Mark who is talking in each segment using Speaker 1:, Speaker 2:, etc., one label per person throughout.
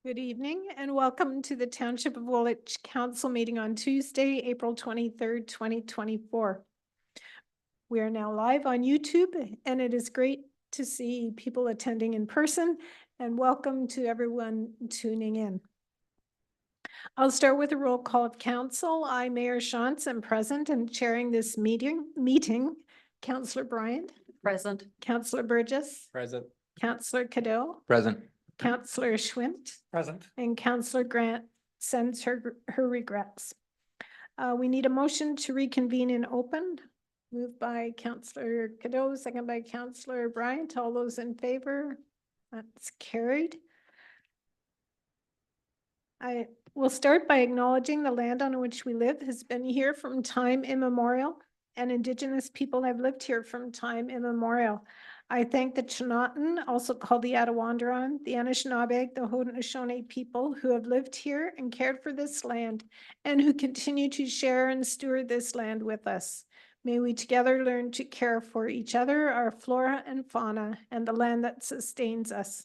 Speaker 1: Good evening and welcome to the Township of Woolwich Council meeting on Tuesday, April 23rd, 2024. We are now live on YouTube and it is great to see people attending in person, and welcome to everyone tuning in. I'll start with a roll call of council. I, Mayor Shantz, am present and chairing this meeting. Councillor Bryant.
Speaker 2: Present.
Speaker 1: Councillor Burgess.
Speaker 3: Present.
Speaker 1: Councillor Cadeau.
Speaker 3: Present.
Speaker 1: Councillor Schwint.
Speaker 3: Present.
Speaker 1: And Councillor Grant sends her regrets. We need a motion to reconvene in open. Moved by Councillor Cadeau, second by Councillor Bryant. All those in favor? That's carried. I will start by acknowledging the land on which we live has been here from time immemorial, and Indigenous people have lived here from time immemorial. I thank the Chinatan, also called the Attawandaron, the Anishinaabe, the Haudenosaunee people who have lived here and cared for this land and who continue to share and steward this land with us. May we together learn to care for each other, our flora and fauna, and the land that sustains us.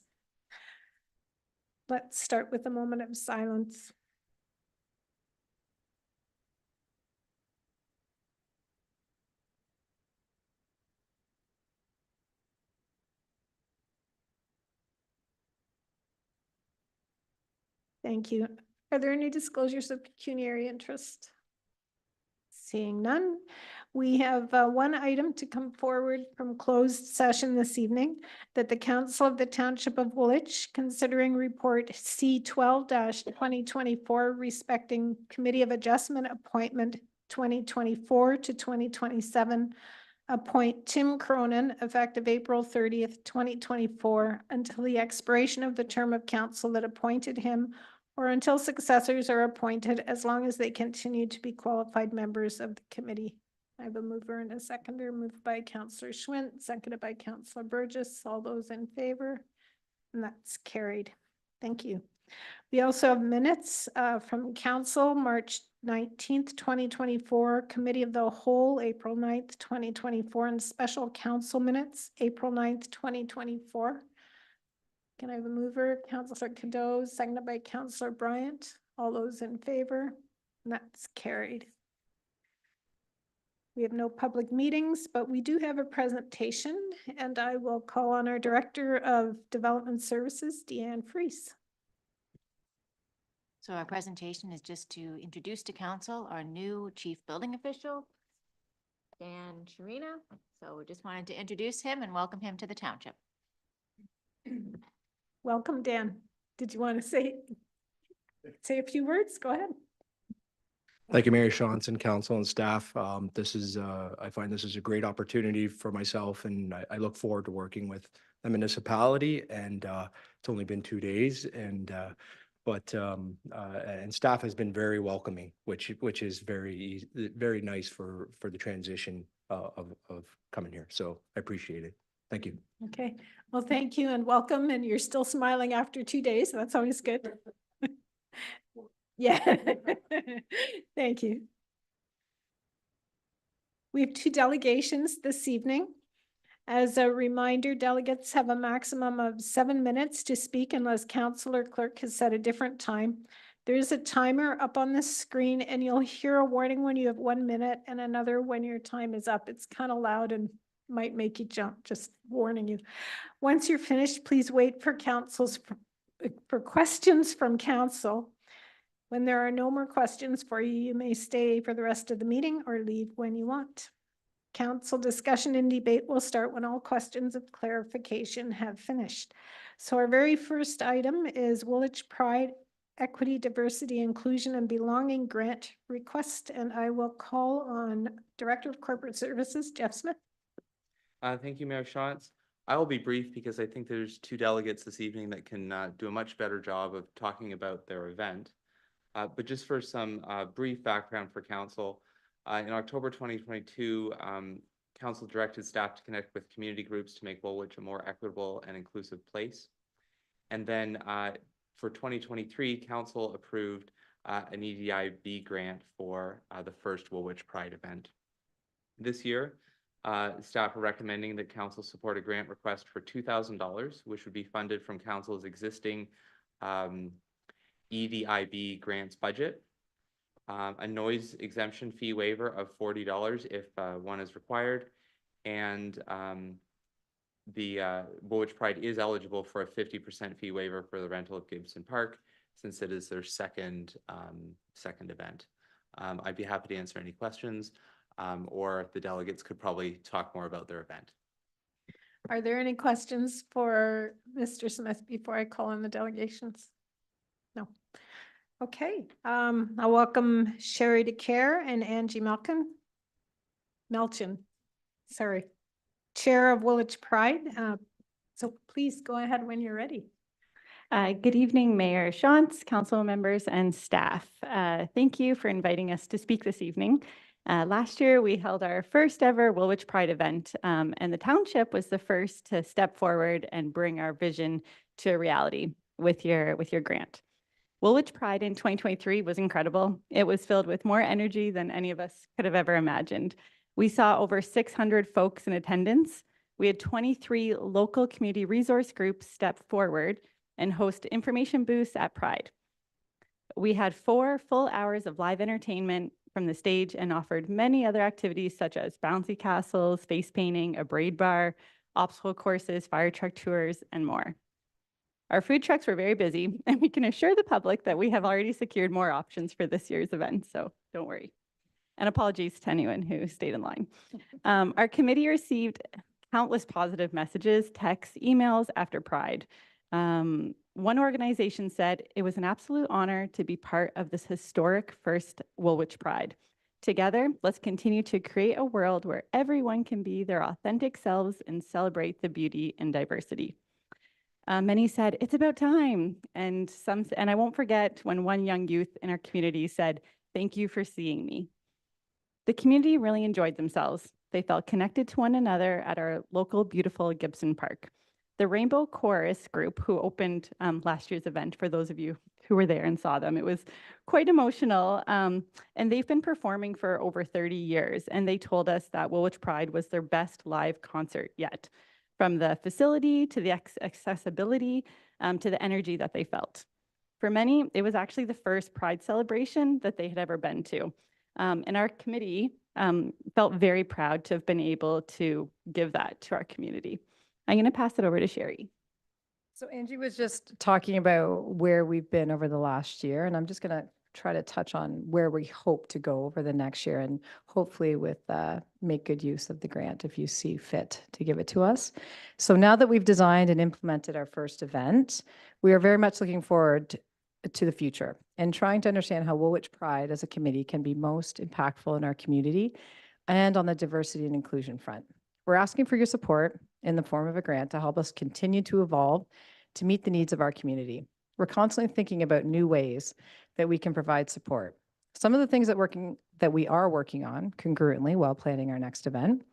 Speaker 1: Let's start with a moment of silence. Thank you. Are there any disclosures of pecuniary interest? Seeing none, we have one item to come forward from closed session this evening, that the Council of the Township of Woolwich, considering report C12-2024 respecting Committee of Adjustment appointment 2024 to 2027, appoint Tim Cronin effective April 30th, 2024 until the expiration of the term of council that appointed him, or until successors are appointed, as long as they continue to be qualified members of the committee. I have a mover and a seconder. Moved by Councillor Schwint, seconded by Councillor Burgess. All those in favor? And that's carried. Thank you. We also have minutes from Council, March 19th, 2024, Committee of the Whole, April 9th, 2024, and Special Council minutes, April 9th, 2024. Can I have a mover? Councillor Cadeau, seconded by Councillor Bryant. All those in favor? And that's carried. We have no public meetings, but we do have a presentation, and I will call on our Director of Development Services, Deanne Fries.
Speaker 2: So our presentation is just to introduce to council our new chief building official, Dan Sharina. So we just wanted to introduce him and welcome him to the township.
Speaker 1: Welcome, Dan. Did you want to say a few words? Go ahead.
Speaker 3: Thank you, Mayor Shantz and council and staff. This is, I find this is a great opportunity for myself, and I look forward to working with the municipality. And it's only been 2 days, and staff has been very welcoming, which is very nice for the transition of coming here. So I appreciate it. Thank you.
Speaker 1: Okay. Well, thank you and welcome. And you're still smiling after 2 days. That's always good. Yeah. Thank you. We have 2 delegations this evening. As a reminder, delegates have a maximum of 7 minutes to speak unless council or clerk has set a different time. There is a timer up on the screen, and you'll hear a warning when you have 1 minute and another when your time is up. It's kind of loud and might make you jump, just warning you. Once you're finished, please wait for for questions from council. When there are no more questions for you, you may stay for the rest of the meeting or leave when you want. Council discussion and debate will start when all questions of clarification have finished. So our very first item is Woolwich Pride, Equity, Diversity, Inclusion, and Belonging Grant Request. And I will call on Director of Corporate Services, Jeff Smith.
Speaker 4: Thank you, Mayor Shantz. I will be brief because I think there's 2 delegates this evening that can do a much better job of talking about their event. But just for some brief background for council, in October 2022, council directed staff to connect with community groups to make Woolwich a more equitable and inclusive place. And then for 2023, council approved an EDIB grant for the first Woolwich Pride event. This year, staff are recommending that council support a grant request for $2,000, which would be funded from council's existing EDIB grants budget, a noise exemption fee waiver of $40 if one is required, and the Woolwich Pride is eligible for a 50% fee waiver for the rental of Gibson Park, since it is their second event. I'd be happy to answer any questions, or the delegates could probably talk more about their event.
Speaker 1: Are there any questions for Mr. Smith before I call on the delegations? No. Okay, I'll welcome Shari DeCaire and Angie Melchin, sorry, Chair of Woolwich Pride. So please go ahead when you're ready.
Speaker 5: Good evening, Mayor Shantz, council members, and staff. Thank you for inviting us to speak this evening. Last year, we held our first ever Woolwich Pride event, and the township was the first to step forward and bring our vision to reality with your grant. Woolwich Pride in 2023 was incredible. It was filled with more energy than any of us could have ever imagined. We saw over 600 folks in attendance. We had 23 local community resource groups step forward and host information booths at Pride. We had 4 full hours of live entertainment from the stage and offered many other activities such as bouncy castles, face painting, a braid bar, obstacle courses, fire truck tours, and more. Our food trucks were very busy, and we can assure the public that we have already secured more options for this year's event, so don't worry. And apologies to anyone who stayed in line. Our committee received countless positive messages, texts, emails after Pride. One organization said, "It was an absolute honor to be part of this historic first Woolwich Pride. Together, let's continue to create a world where everyone can be their authentic selves and celebrate the beauty and diversity." Many said, "It's about time." And I won't forget when one young youth in our community said, "Thank you for seeing me." The community really enjoyed themselves. They felt connected to one another at our local beautiful Gibson Park. The Rainbow Chorus group who opened last year's event, for those of you who were there and saw them, it was quite emotional. And they've been performing for over 30 years. And they told us that Woolwich Pride was their best live concert yet. From the facility to the accessibility to the energy that they felt. For many, it was actually the first Pride celebration that they had ever been to. And our committee felt very proud to have been able to give that to our community. I'm going to pass it over to Shari.
Speaker 6: So Angie was just talking about where we've been over the last year, and I'm just going to try to touch on where we hope to go over the next year, and hopefully with make good use of the grant if you see fit to give it to us. So now that we've designed and implemented our first event, we are very much looking forward to the future and trying to understand how Woolwich Pride as a committee can be most impactful in our community and on the diversity and inclusion front. We're asking for your support in the form of a grant to help us continue to evolve to meet the needs of our community. We're constantly thinking about new ways that we can provide support. Some of the things that we are working on concurrently while planning our next event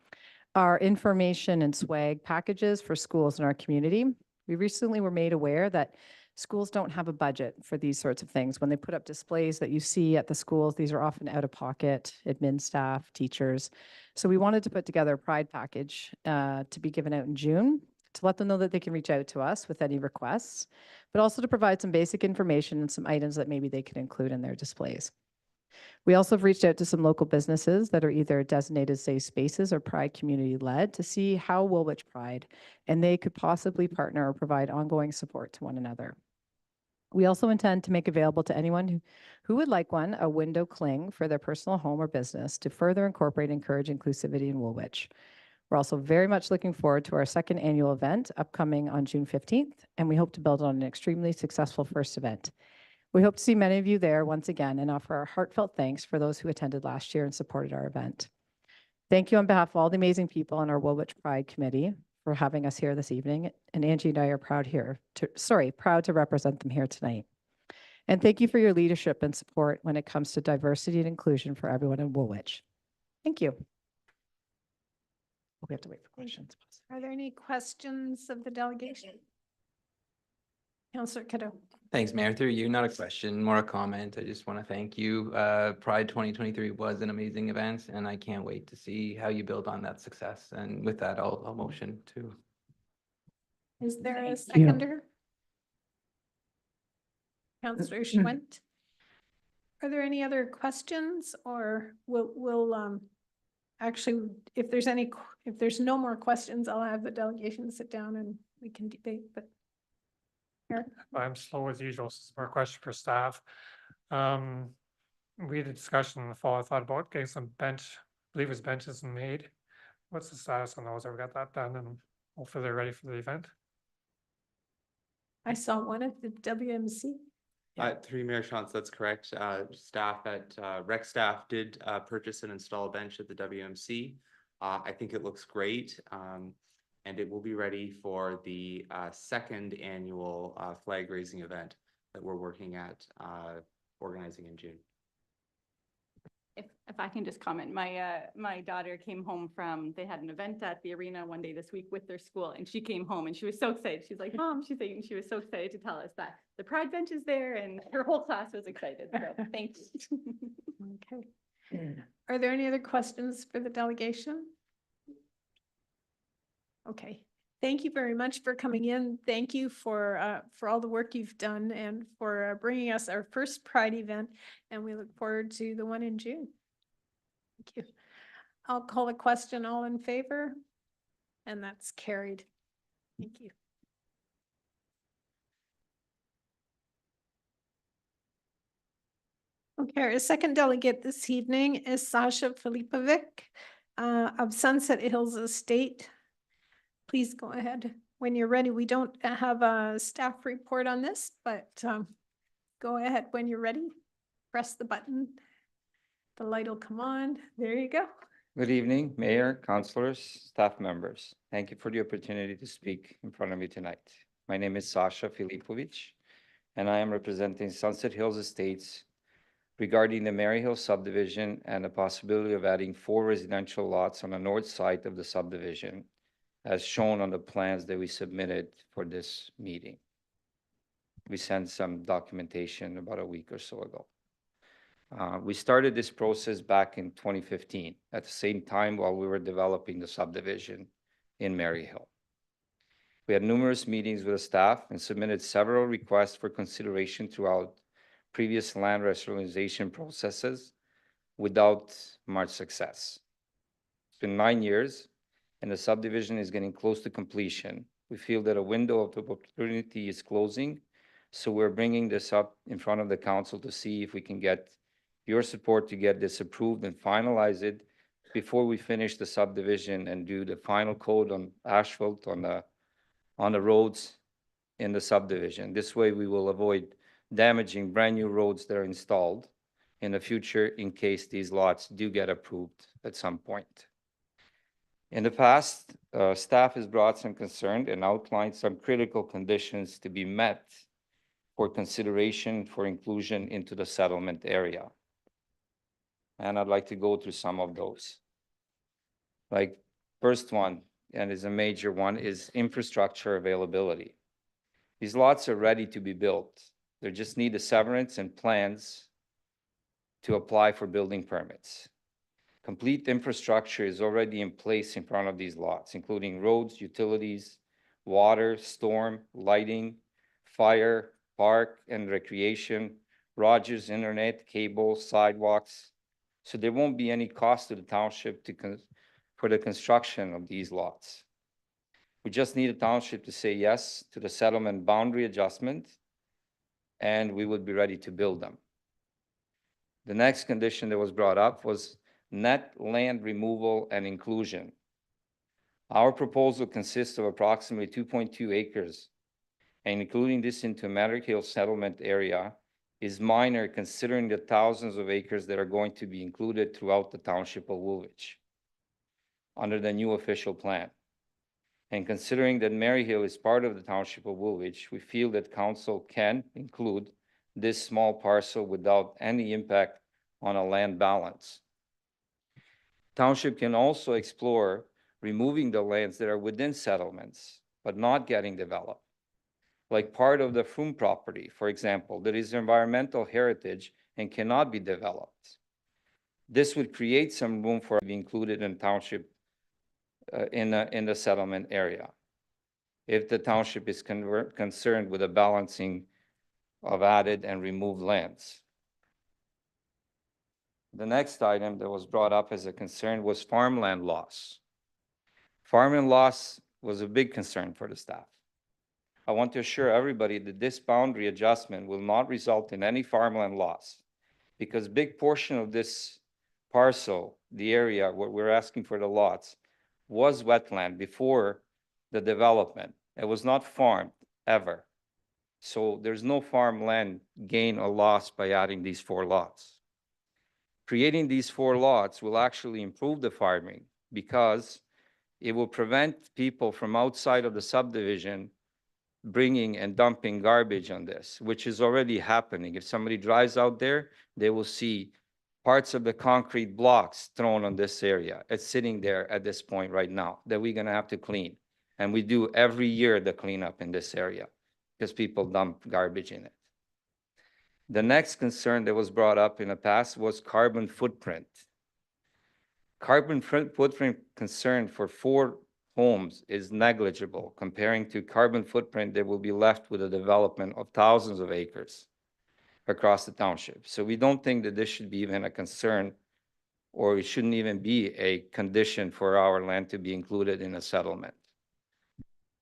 Speaker 6: are information and swag packages for schools in our community. We recently were made aware that schools don't have a budget for these sorts of things. When they put up displays that you see at the schools, these are often out of pocket, admin staff, teachers. So we wanted to put together a Pride package to be given out in June to let them know that they can reach out to us with any requests, but also to provide some basic information and some items that maybe they can include in their displays. We also have reached out to some local businesses that are either designated safe spaces or Pride community led to see how Woolwich Pride and they could possibly partner or provide ongoing support to one another. We also intend to make available to anyone who would like one a window cling for their personal home or business to further incorporate and encourage inclusivity in Woolwich. We're also very much looking forward to our second annual event upcoming on June 15th, and we hope to build on an extremely successful first event. We hope to see many of you there once again and offer our heartfelt thanks for those who attended last year and supported our event. Thank you on behalf of all the amazing people on our Woolwich Pride Committee for having us here this evening. And Angie and I are proud to represent them here tonight. And thank you for your leadership and support when it comes to diversity and inclusion for everyone in Woolwich. Thank you. We have to wait for questions.
Speaker 1: Are there any questions of the delegation? Councillor Cadeau.
Speaker 7: Thanks, Mayor. Through you, not a question, more a comment. I just want to thank you. Pride 2023 was an amazing event, and I can't wait to see how you build on that success. And with that, I'll motion to.
Speaker 1: Is there a seconder? Councillor Schwent. Are there any other questions, or we'll actually, if there's if there's no more questions, I'll have the delegation sit down and we can debate, but. Eric?
Speaker 8: I'm slow as usual. This is more a question for staff. We had a discussion in the fall. I thought about getting some I believe it was benches made. What's the status on those? Have we got that done and hopefully they're ready for the event?
Speaker 1: I saw one at the WMC.
Speaker 4: Through Mayor Shantz, that's correct. Staff at rec staff did purchase and install a bench at the WMC. I think it looks great. And it will be ready for the second annual flag raising event that we're working at organizing in June.
Speaker 5: If I can just comment, my daughter came home they had an event at the arena one day this week with their school, and she came home and she was so excited. She's like, Mom, she was so excited to tell us that the Pride bench is there, and her whole class was excited. So thank you.
Speaker 1: Okay. Are there any other questions for the delegation? Okay. Thank you very much for coming in. Thank you for all the work you've done and for bringing us our first Pride event. And we look forward to the one in June. Thank you. I'll call the question. All in favor? And that's carried. Thank you. Okay, our second delegate this evening is Sasa Filipovic of Sunset Hills Estate. Please go ahead when you're ready. We don't have a staff report on this, but go ahead when you're ready. Press the button. The light will come on. There you go.
Speaker 9: Good evening, Mayor, councilors, staff members. Thank you for the opportunity to speak in front of you tonight. My name is Sasa Filipovic, and I am representing Sunset Hills Estates regarding the Maryhill subdivision and the possibility of adding 4 residential lots on the north side of the subdivision, as shown on the plans that we submitted for this meeting. We sent some documentation about a week or so ago. We started this process back in 2015, at the same time while we were developing the subdivision in Maryhill. We had numerous meetings with the staff and submitted several requests for consideration throughout previous land rationalization processes without much success. It's been 9 years, and the subdivision is getting close to completion. We feel that a window of opportunity is closing, so we're bringing this up in front of the council to see if we can get your support to get this approved and finalize it before we finish the subdivision and do the final code on asphalt on the roads in the subdivision. This way we will avoid damaging brand new roads that are installed in the future in case these lots do get approved at some point. In the past, staff has brought some concern and outlined some critical conditions to be met for consideration for inclusion into the settlement area. And I'd like to go through some of those. Like, first one, and is a major one, is infrastructure availability. These lots are ready to be built. They just need a severance and plans to apply for building permits. Complete infrastructure is already in place in front of these lots, including roads, utilities, water, storm, lighting, fire, park and recreation, Rogers internet, cable, sidewalks. So there won't be any cost to the township for the construction of these lots. We just need a township to say yes to the settlement boundary adjustment, and we would be ready to build them. The next condition that was brought up was net land removal and inclusion. Our proposal consists of approximately 2.2 acres, and including this into Maryhill settlement area is minor considering the thousands of acres that are going to be included throughout the township of Woolwich under the new official plan. And considering that Maryhill is part of the township of Woolwich, we feel that council can include this small parcel without any impact on a land balance. Township can also explore removing the lands that are within settlements, but not getting developed. Like part of the Froome property, for example, that is environmental heritage and cannot be developed. This would create some room for being included in township in the settlement area. If the township is concerned with a balancing of added and removed lands. The next item that was brought up as a concern was farmland loss. Farmland loss was a big concern for the staff. I want to assure everybody that this boundary adjustment will not result in any farmland loss, because big portion of this parcel, the area where we're asking for the lots, was wetland before the development. It was not farmed ever. So there's no farmland gain or loss by adding these 4 lots. Creating these 4 lots will actually improve the farming because it will prevent people from outside of the subdivision bringing and dumping garbage on this, which is already happening. If somebody drives out there, they will see parts of the concrete blocks thrown on this area. It's sitting there at this point right now that we're gonna have to clean. And we do every year the cleanup in this area because people dump garbage in it. The next concern that was brought up in the past was carbon footprint. Carbon footprint concern for 4 homes is negligible comparing to carbon footprint that will be left with a development of thousands of acres across the township. So we don't think that this should be even a concern, or it shouldn't even be a condition for our land to be included in a settlement.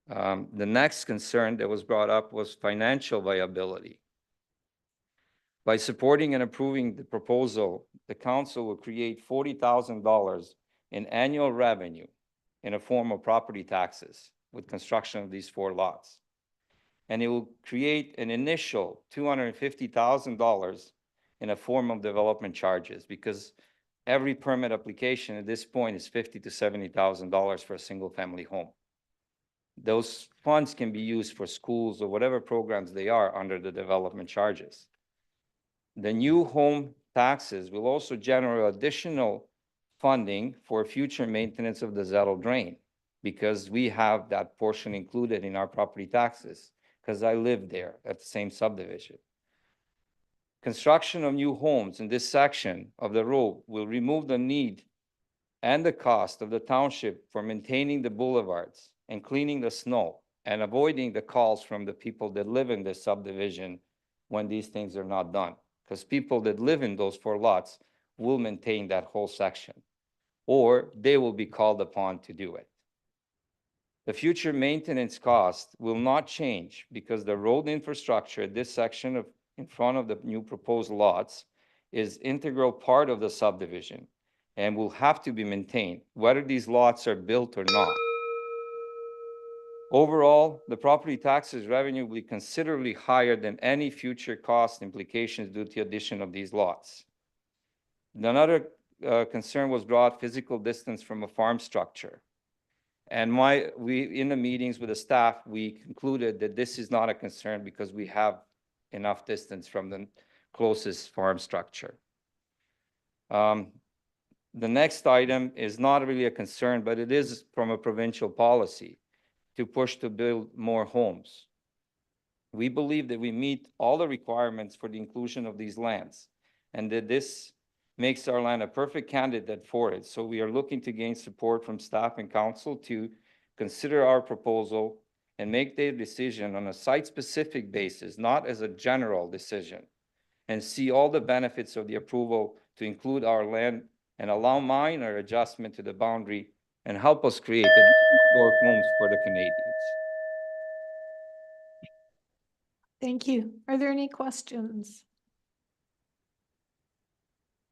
Speaker 9: The next concern that was brought up was financial viability. By supporting and approving the proposal, the council will create $40,000 in annual revenue in a form of property taxes with construction of these 4 lots. And it will create an initial $250,000 in a form of development charges, because every permit application at this point is $50,000 to $70,000 for a single family home. Those funds can be used for schools or whatever programs they are under the development charges. The new home taxes will also generate additional funding for future maintenance of the Zettel drain, because we have that portion included in our property taxes, because I live there at the same subdivision. Construction of new homes in this section of the road will remove the need and the cost of the township for maintaining the boulevards and cleaning the snow and avoiding the calls from the people that live in this subdivision when these things are not done. Because people that live in those 4 lots will maintain that whole section, or they will be called upon to do it. The future maintenance cost will not change because the road infrastructure, this section of in front of the new proposed lots, is integral part of the subdivision and will have to be maintained, whether these lots are built or not. Overall, the property taxes revenue will be considerably higher than any future cost implications due to the addition of these lots. Another concern was brought physical distance from a farm structure. And in the meetings with the staff, we concluded that this is not a concern because we have enough distance from the closest farm structure. The next item is not really a concern, but it is from a provincial policy to push to build more homes. We believe that we meet all the requirements for the inclusion of these lands, and that this makes our land a perfect candidate for it. So we are looking to gain support from staff and council to consider our proposal and make their decision on a site-specific basis, not as a general decision, and see all the benefits of the approval to include our land and allow minor adjustment to the boundary and help us create historic homes for the Canadians.
Speaker 1: Thank you. Are there any questions?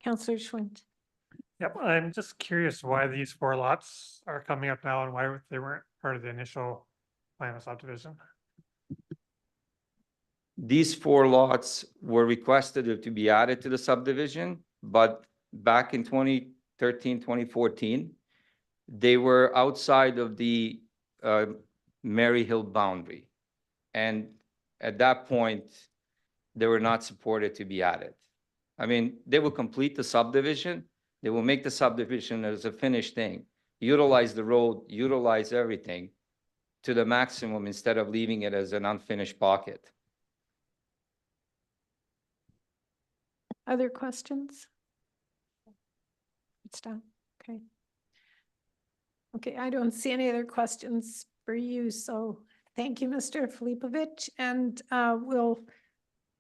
Speaker 1: Councillor Schwint.
Speaker 8: Yep, I'm just curious why these 4 lots are coming up now and why they weren't part of the initial plan of subdivision.
Speaker 9: These 4 lots were requested to be added to the subdivision, but back in 2013, 2014, they were outside of the Maryhill boundary. And at that point, they were not supported to be added. I mean, they will complete the subdivision. They will make the subdivision as a finished thing, utilize the road, utilize everything to the maximum instead of leaving it as an unfinished pocket.
Speaker 1: Other questions? Stop. Okay. Okay, I don't see any other questions for you, so thank you, Mr. Filipovic, and we'll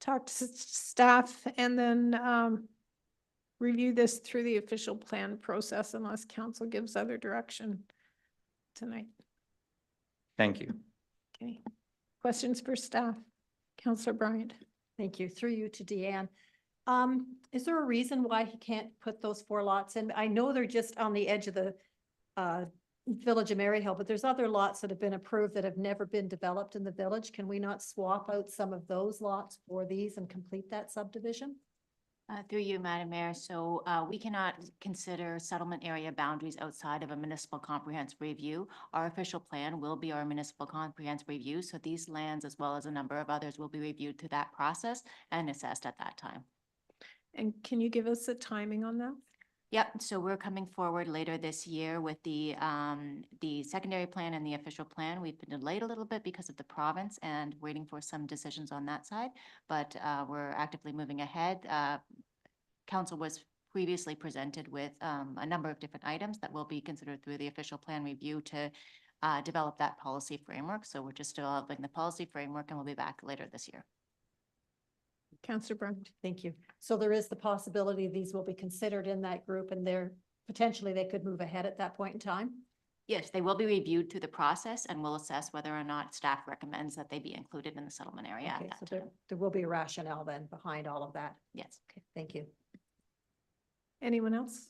Speaker 1: talk to staff and then review this through the official plan process unless council gives other direction tonight.
Speaker 9: Thank you.
Speaker 1: Okay. Questions for staff? Councillor Bryant.
Speaker 10: Thank you. Through you to Deanne. Is there a reason why he can't put those 4 lots in? I know they're just on the edge of the village of Maryhill, but there's other lots that have been approved that have never been developed in the village. Can we not swap out some of those lots for these and complete that subdivision?
Speaker 2: Through you, Madam Mayor. So we cannot consider settlement area boundaries outside of a municipal comprehensive review. Our official plan will be our municipal comprehensive review. So these lands, as well as a number of others, will be reviewed through that process and assessed at that time.
Speaker 1: And can you give us the timing on that?
Speaker 2: Yep, so we're coming forward later this year with the secondary plan and the official plan. We've been delayed a little bit because of the province and waiting for some decisions on that side, but we're actively moving ahead. Council was previously presented with a number of different items that will be considered through the official plan review to develop that policy framework. So we're just developing the policy framework and we'll be back later this year.
Speaker 1: Councillor Bryant.
Speaker 10: Thank you. So there is the possibility these will be considered in that group and they're potentially they could move ahead at that point in time?
Speaker 2: Yes, they will be reviewed through the process and we'll assess whether or not staff recommends that they be included in the settlement area
Speaker 10: Okay,
Speaker 2: at
Speaker 10: so
Speaker 2: that time.
Speaker 10: there will be a rationale then behind all of that.
Speaker 2: Yes.
Speaker 10: Okay, thank you.
Speaker 1: Anyone else?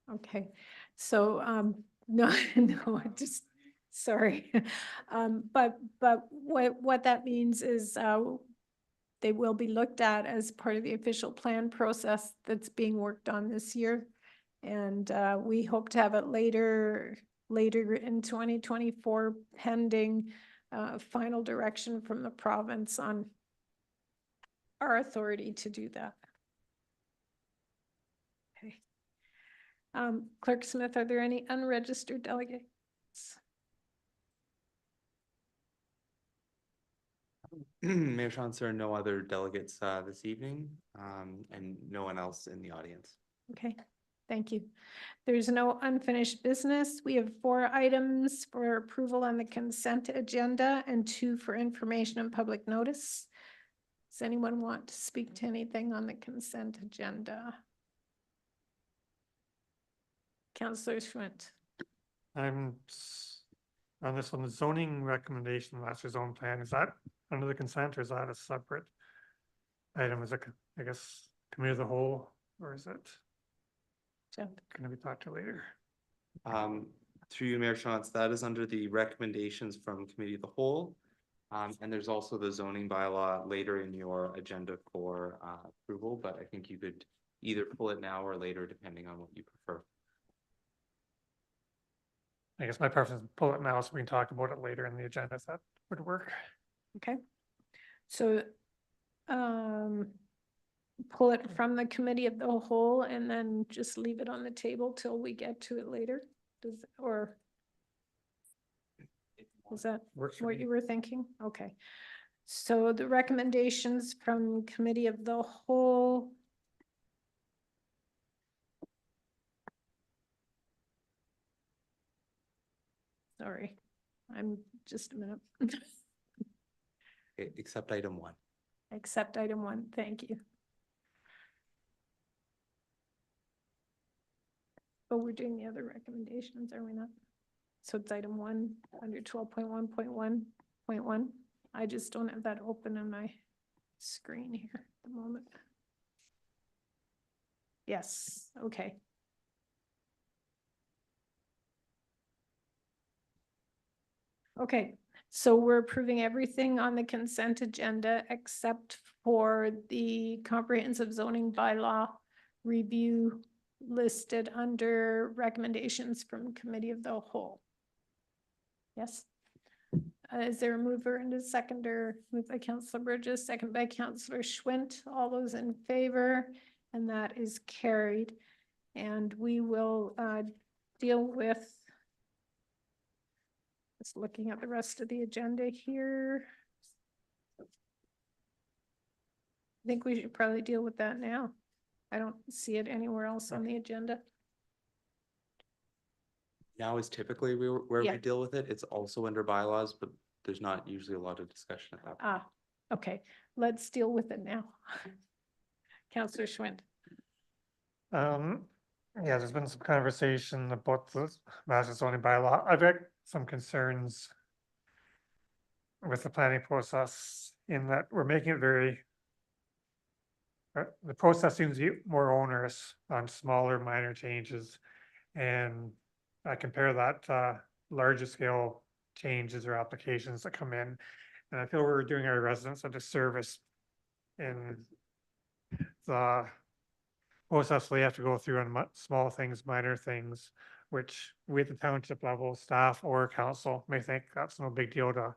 Speaker 1: Okay, so no, no, just sorry. But what that means is they will be looked at as part of the official plan process that's being worked on this year. And we hope to have it later in 2024 pending final direction from the province on our authority to do that. Okay. Clerk Smith, are there any unregistered delegates?
Speaker 4: Mayor Shantz, there are no other delegates this evening, and no one else in the audience.
Speaker 1: Okay, thank you. There's no unfinished business. We have 4 items for approval on the consent agenda and 2 for information and public notice. Does anyone want to speak to anything on the consent agenda? Councillor Schwint.
Speaker 8: I'm on this one, the zoning recommendation, master zone plan, is that under the consent or is that a separate item? Is it, I guess, committee of the whole, or is it
Speaker 1: Jeff.
Speaker 8: going to be talked to later?
Speaker 4: Through you, Mayor Shantz, that is under the recommendations from committee of the whole. And there's also the zoning bylaw later in your agenda for approval, but I think you could either pull it now or later, depending on what you prefer.
Speaker 8: I guess my preference is pull it now so we can talk about it later in the agenda, if that would work.
Speaker 1: Okay. So pull it from the committee of the whole and then just leave it on the table till we get to it later? Or is that
Speaker 8: Works for
Speaker 1: what
Speaker 8: me.
Speaker 1: you were thinking? Okay. So the recommendations from committee of the whole. Sorry, I'm just a minute.
Speaker 4: Okay, except item 1.
Speaker 1: Except item 1, thank you. Oh, we're doing the other recommendations, are we not? So it's item 1 under 12.1.1.1. I just don't have that open on my screen here at the moment. Yes, okay. Okay, so we're approving everything on the consent agenda except for the comprehensive zoning bylaw review listed under recommendations from committee of the whole. Yes. Is there a mover and a seconder? Moved by Councillor Burgess, second by Councillor Schwint. All those in favor, and that is carried. And we will deal with. Just looking at the rest of the agenda here. I think we should probably deal with that now. I don't see it anywhere else on the agenda.
Speaker 4: Now is typically where
Speaker 1: Yeah.
Speaker 4: we deal with it. It's also under bylaws, but there's not usually a lot of discussion at that point.
Speaker 1: Ah, Okay, let's deal with it now. Counselor Schwint.
Speaker 8: Yeah, there's been some conversation about the master zoning bylaw. I've got some concerns with the planning process in that we're making it very, the process seems to be more onerous on smaller minor changes. And I compare that to larger scale changes or applications that come in. And I feel we're doing our residents a disservice in the process they have to go through on small things, minor things, which we at the township level, staff or council may think that's no big deal to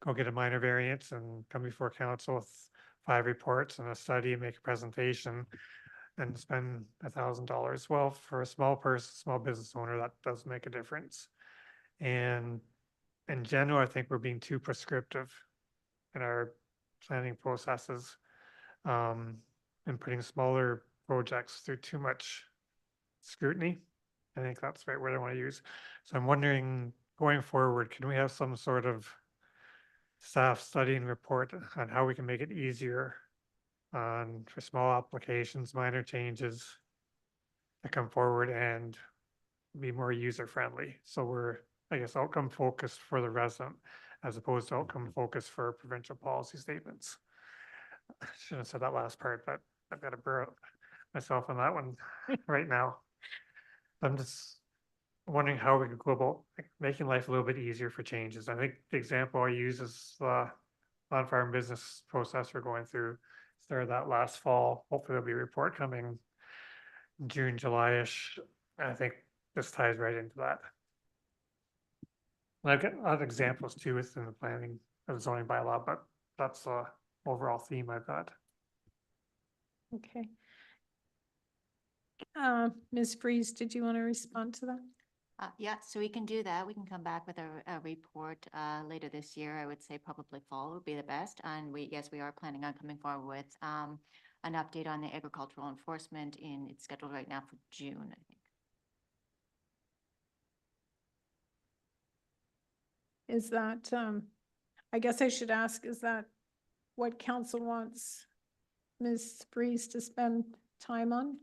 Speaker 8: go get a minor variance and come before council with 5 reports and a study and make a presentation and spend $1,000. Well, for a small person, small business owner, that does make a difference. And in general, I think we're being too prescriptive in our planning processes, and putting smaller projects through too much scrutiny. I think that's the right word I want to use. So I'm wondering, going forward, can we have some sort of staff study and report on how we can make it easier for small applications, minor changes to come forward and be more user friendly? So we're, I guess, outcome focused for the resident as opposed to outcome focused for provincial policy statements. I shouldn't have said that last part, but I've got to burrow myself on that one right now. I'm just wondering how we could go about making life a little bit easier for changes. I think the example I use is the on-farm business process we're going through. Started that last fall. Hopefully there'll be a report coming June, July-ish. I think this ties right into that. And I've got other examples too within the planning of zoning bylaw, but that's the overall theme I've got.
Speaker 1: Okay. Ms. Freeze, did you want to respond to that?
Speaker 2: Yeah, so we can do that. We can come back with a report later this year. I would say probably fall would be the best. And yes, we are planning on coming forward with an update on the agricultural enforcement it's scheduled right now for June, I think.
Speaker 1: Is that, I guess I should ask, is that what council wants Ms. Freeze to spend time on?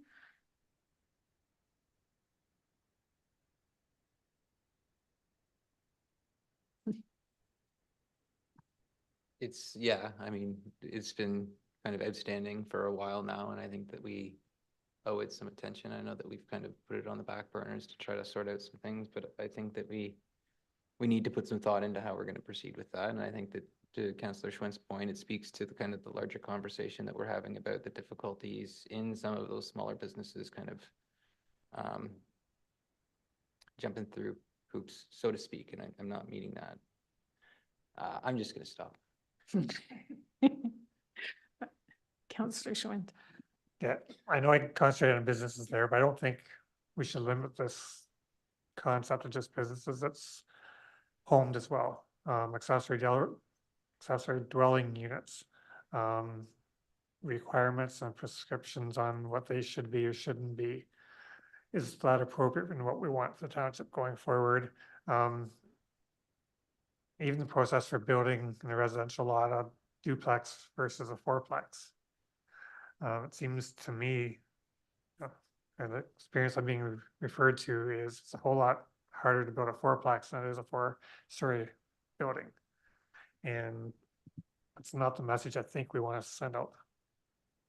Speaker 7: Yeah, I mean, it's been kind of outstanding for a while now, and I think that we owe it some attention. I know that we've kind of put it on the back burners to try to sort out some things, but I think that we need to put some thought into how we're going to proceed with that. And I think that, to Councillor Schwint's point, it speaks to the kind of the larger conversation that we're having about the difficulties in some of those smaller businesses kind of jumping through hoops, so to speak, and I'm not meaning that. I'm just going to stop.
Speaker 1: Councillor Schwint.
Speaker 8: Yeah, I know I concentrate on businesses there, but I don't think we should limit this concept to just businesses. That's homed as well. Accessory dwelling units, requirements and prescriptions on what they should be or shouldn't be. Is that appropriate in what we want for the township going forward? Even the process for building in a residential lot, a duplex versus a fourplex. It seems to me, and the experience I'm being referred to is it's a whole lot harder to build a fourplex than it is a 4-story building. And it's not the message I think we want to send out.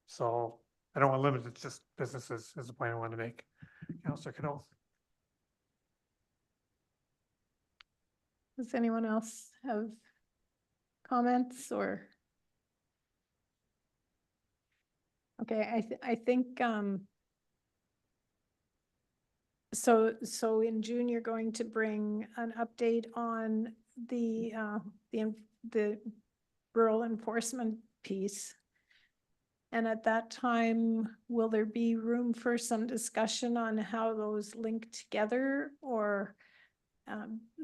Speaker 8: So I don't want to limit it to just businesses is the point I want to make. Councillor Cano.
Speaker 1: Does anyone else have comments or? Okay, I think, so in June, you're going to bring an update on the rural enforcement piece. And at that time, will there be room for some discussion on how those link together, or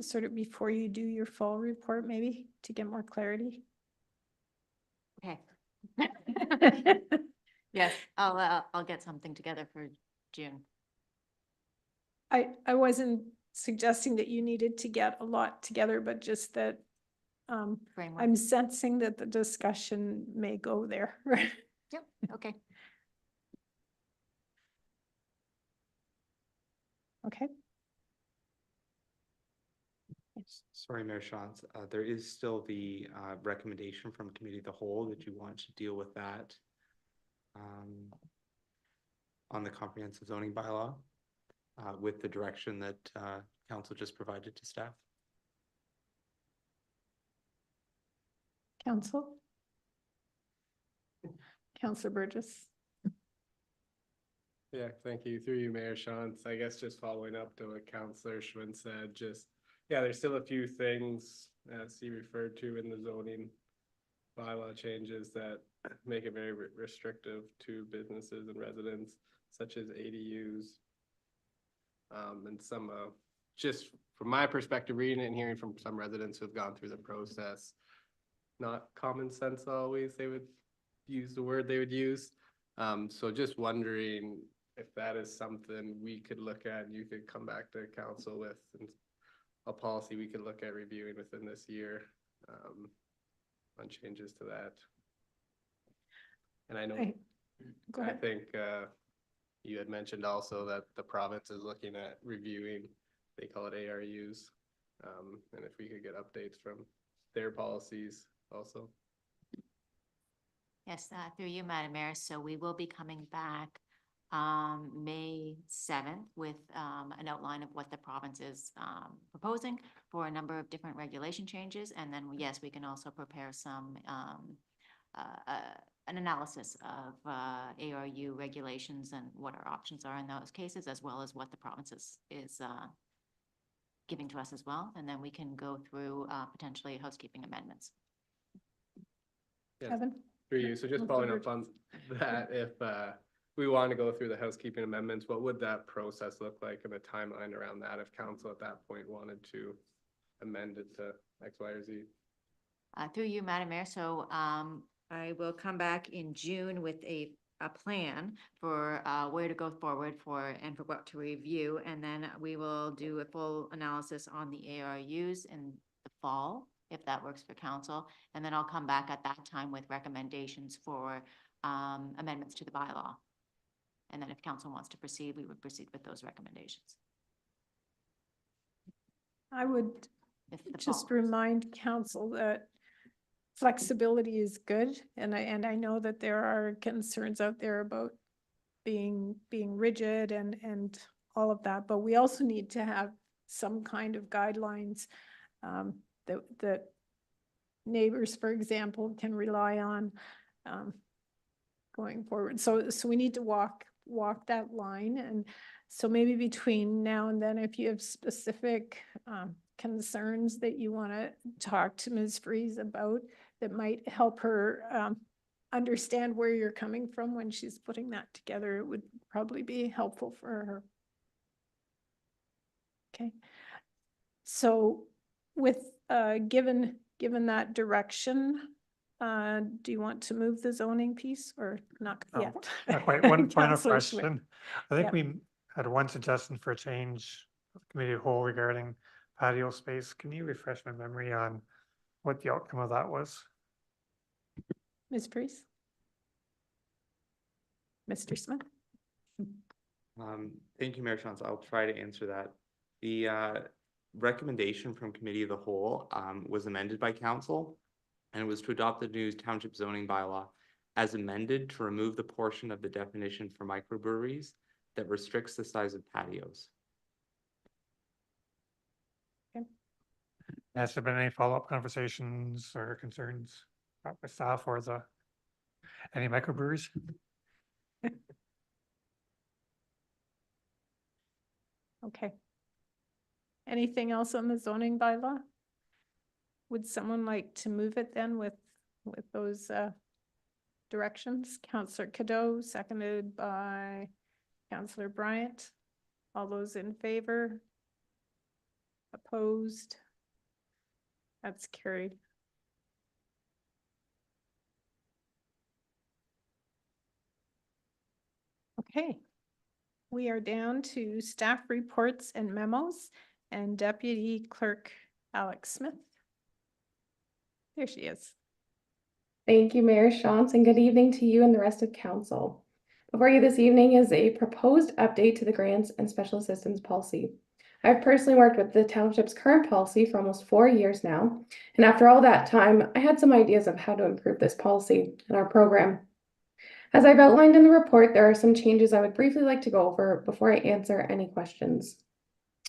Speaker 1: sort of before you do your full report, maybe to get more clarity?
Speaker 2: Okay. Yes, I'll get something together for June.
Speaker 1: I wasn't suggesting that you needed to get a lot together, but just that
Speaker 2: Framework.
Speaker 1: I'm sensing that the discussion may go there.
Speaker 2: Yep, okay.
Speaker 1: Okay,
Speaker 4: Sorry, Mayor Shantz, there is still the recommendation from Committee of the Whole that you want to deal with that on the comprehensive zoning bylaw with the direction that council just provided to staff.
Speaker 1: Council. Councillor Burgess.
Speaker 11: Yeah, thank you. Through you, Mayor Shantz. I guess just following up to what Councillor Schwinn said, there's still a few things as he referred to in the zoning bylaw changes that make it very restrictive to businesses and residents, such as ADUs. And some, just from my perspective, reading it and hearing from some residents who have gone through the process, not common sense always, they would use the word they would use. So just wondering if that is something we could look at and you could come back to council with, and a policy we could look at reviewing within this year on changes to that. And I know,
Speaker 1: Go
Speaker 11: I
Speaker 1: ahead.
Speaker 11: think you had mentioned also that the province is looking at reviewing, they call it ARUs. And if we could get updates from their policies also.
Speaker 2: Yes, through you, Madam Mayor. So we will be coming back May 7th with an outline of what the province is proposing for a number of different regulation changes. And then, yes, we can also prepare some an analysis of ARU regulations and what our options are in those cases, as well as what the province is giving to us as well. And then we can go through potentially housekeeping amendments.
Speaker 11: Yeah.
Speaker 1: Kevin.
Speaker 11: For you, so just following up on that, if we want to go through the housekeeping amendments, what would that process look like and the timeline around that if council at that point wanted to amend it to X, Y, or Z?
Speaker 2: Through you, Madam Mayor. So I will come back in June with a plan for where to go forward for and for what to review. And then we will do a full analysis on the ARUs in the fall, if that works for council. And then I'll come back at that time with recommendations for amendments to the bylaw. And then if council wants to proceed, we would proceed with those recommendations.
Speaker 1: I would
Speaker 2: If the
Speaker 1: just
Speaker 2: fall-
Speaker 1: remind council that flexibility is good. And I know that there are concerns out there about being rigid and all of that, but we also need to have some kind of guidelines that neighbors, for example, can rely on going forward. So we need to walk that line. And so maybe between now and then, if you have specific concerns that you want to talk to Ms. Freeze about, that might help her understand where you're coming from when she's putting that together, it would probably be helpful for her. Okay. So with given that direction, do you want to move the zoning piece or not yet?
Speaker 8: Not quite. One final
Speaker 1: Councillor Schwinn.
Speaker 8: question. I think
Speaker 1: Yep.
Speaker 8: we had one suggestion for a change of the committee of whole regarding patio space. Can you refresh my memory on what the outcome of that was?
Speaker 1: Ms. Priest? Mr. Smith?
Speaker 4: Thank you, Mayor Shantz. I'll try to answer that. The recommendation from Committee of the Whole was amended by council, and it was to adopt the new township zoning bylaw as amended to remove the portion of the definition for microbreweries that restricts the size of patios.
Speaker 8: Has there been any follow-up conversations or concerns about the staff or any microbreweries?
Speaker 1: Okay. Anything else on the zoning bylaw? Would someone like to move it then with those directions? Councillor Cadeau, seconded by Councillor Bryant. All those in favor? Opposed? That's carried. Okay. We are down to staff reports and memos and Deputy Clerk Alex Smith. There she is.
Speaker 12: Thank you, Mayor Shantz, and good evening to you and the rest of council. Before you this evening is a proposed update to the grants and special assistance policy. I've personally worked with the township's current policy for almost 4 years now, and after all that time, I had some ideas of how to improve this policy and our program. As I've outlined in the report, there are some changes I would briefly like to go over before I answer any questions.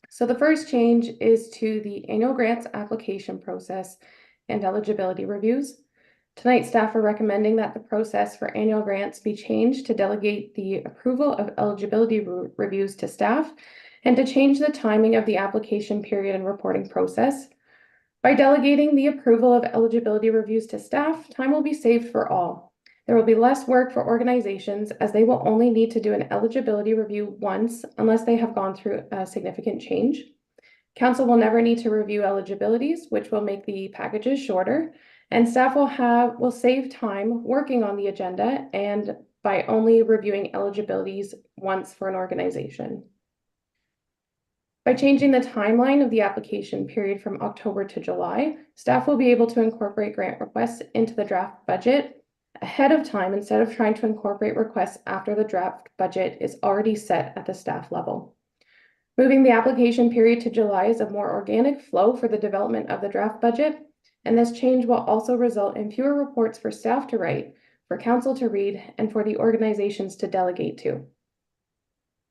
Speaker 12: So the first change is to the annual grants application process and eligibility reviews. Tonight, staff are recommending that the process for annual grants be changed to delegate the approval of eligibility reviews to staff and to change the timing of the application period and reporting process. By delegating the approval of eligibility reviews to staff, time will be saved for all. There will be less work for organizations as they will only need to do an eligibility review once unless they have gone through a significant change. Council will never need to review eligibilities, which will make the packages shorter, and staff will save time working on the agenda and by only reviewing eligibilities once for an organization. By changing the timeline of the application period from October to July, staff will be able to incorporate grant requests into the draft budget ahead of time instead of trying to incorporate requests after the draft budget is already set at the staff level. Moving the application period to July is a more organic flow for the development of the draft budget, and this change will also result in fewer reports for staff to write, for council to read, and for the organizations to delegate to.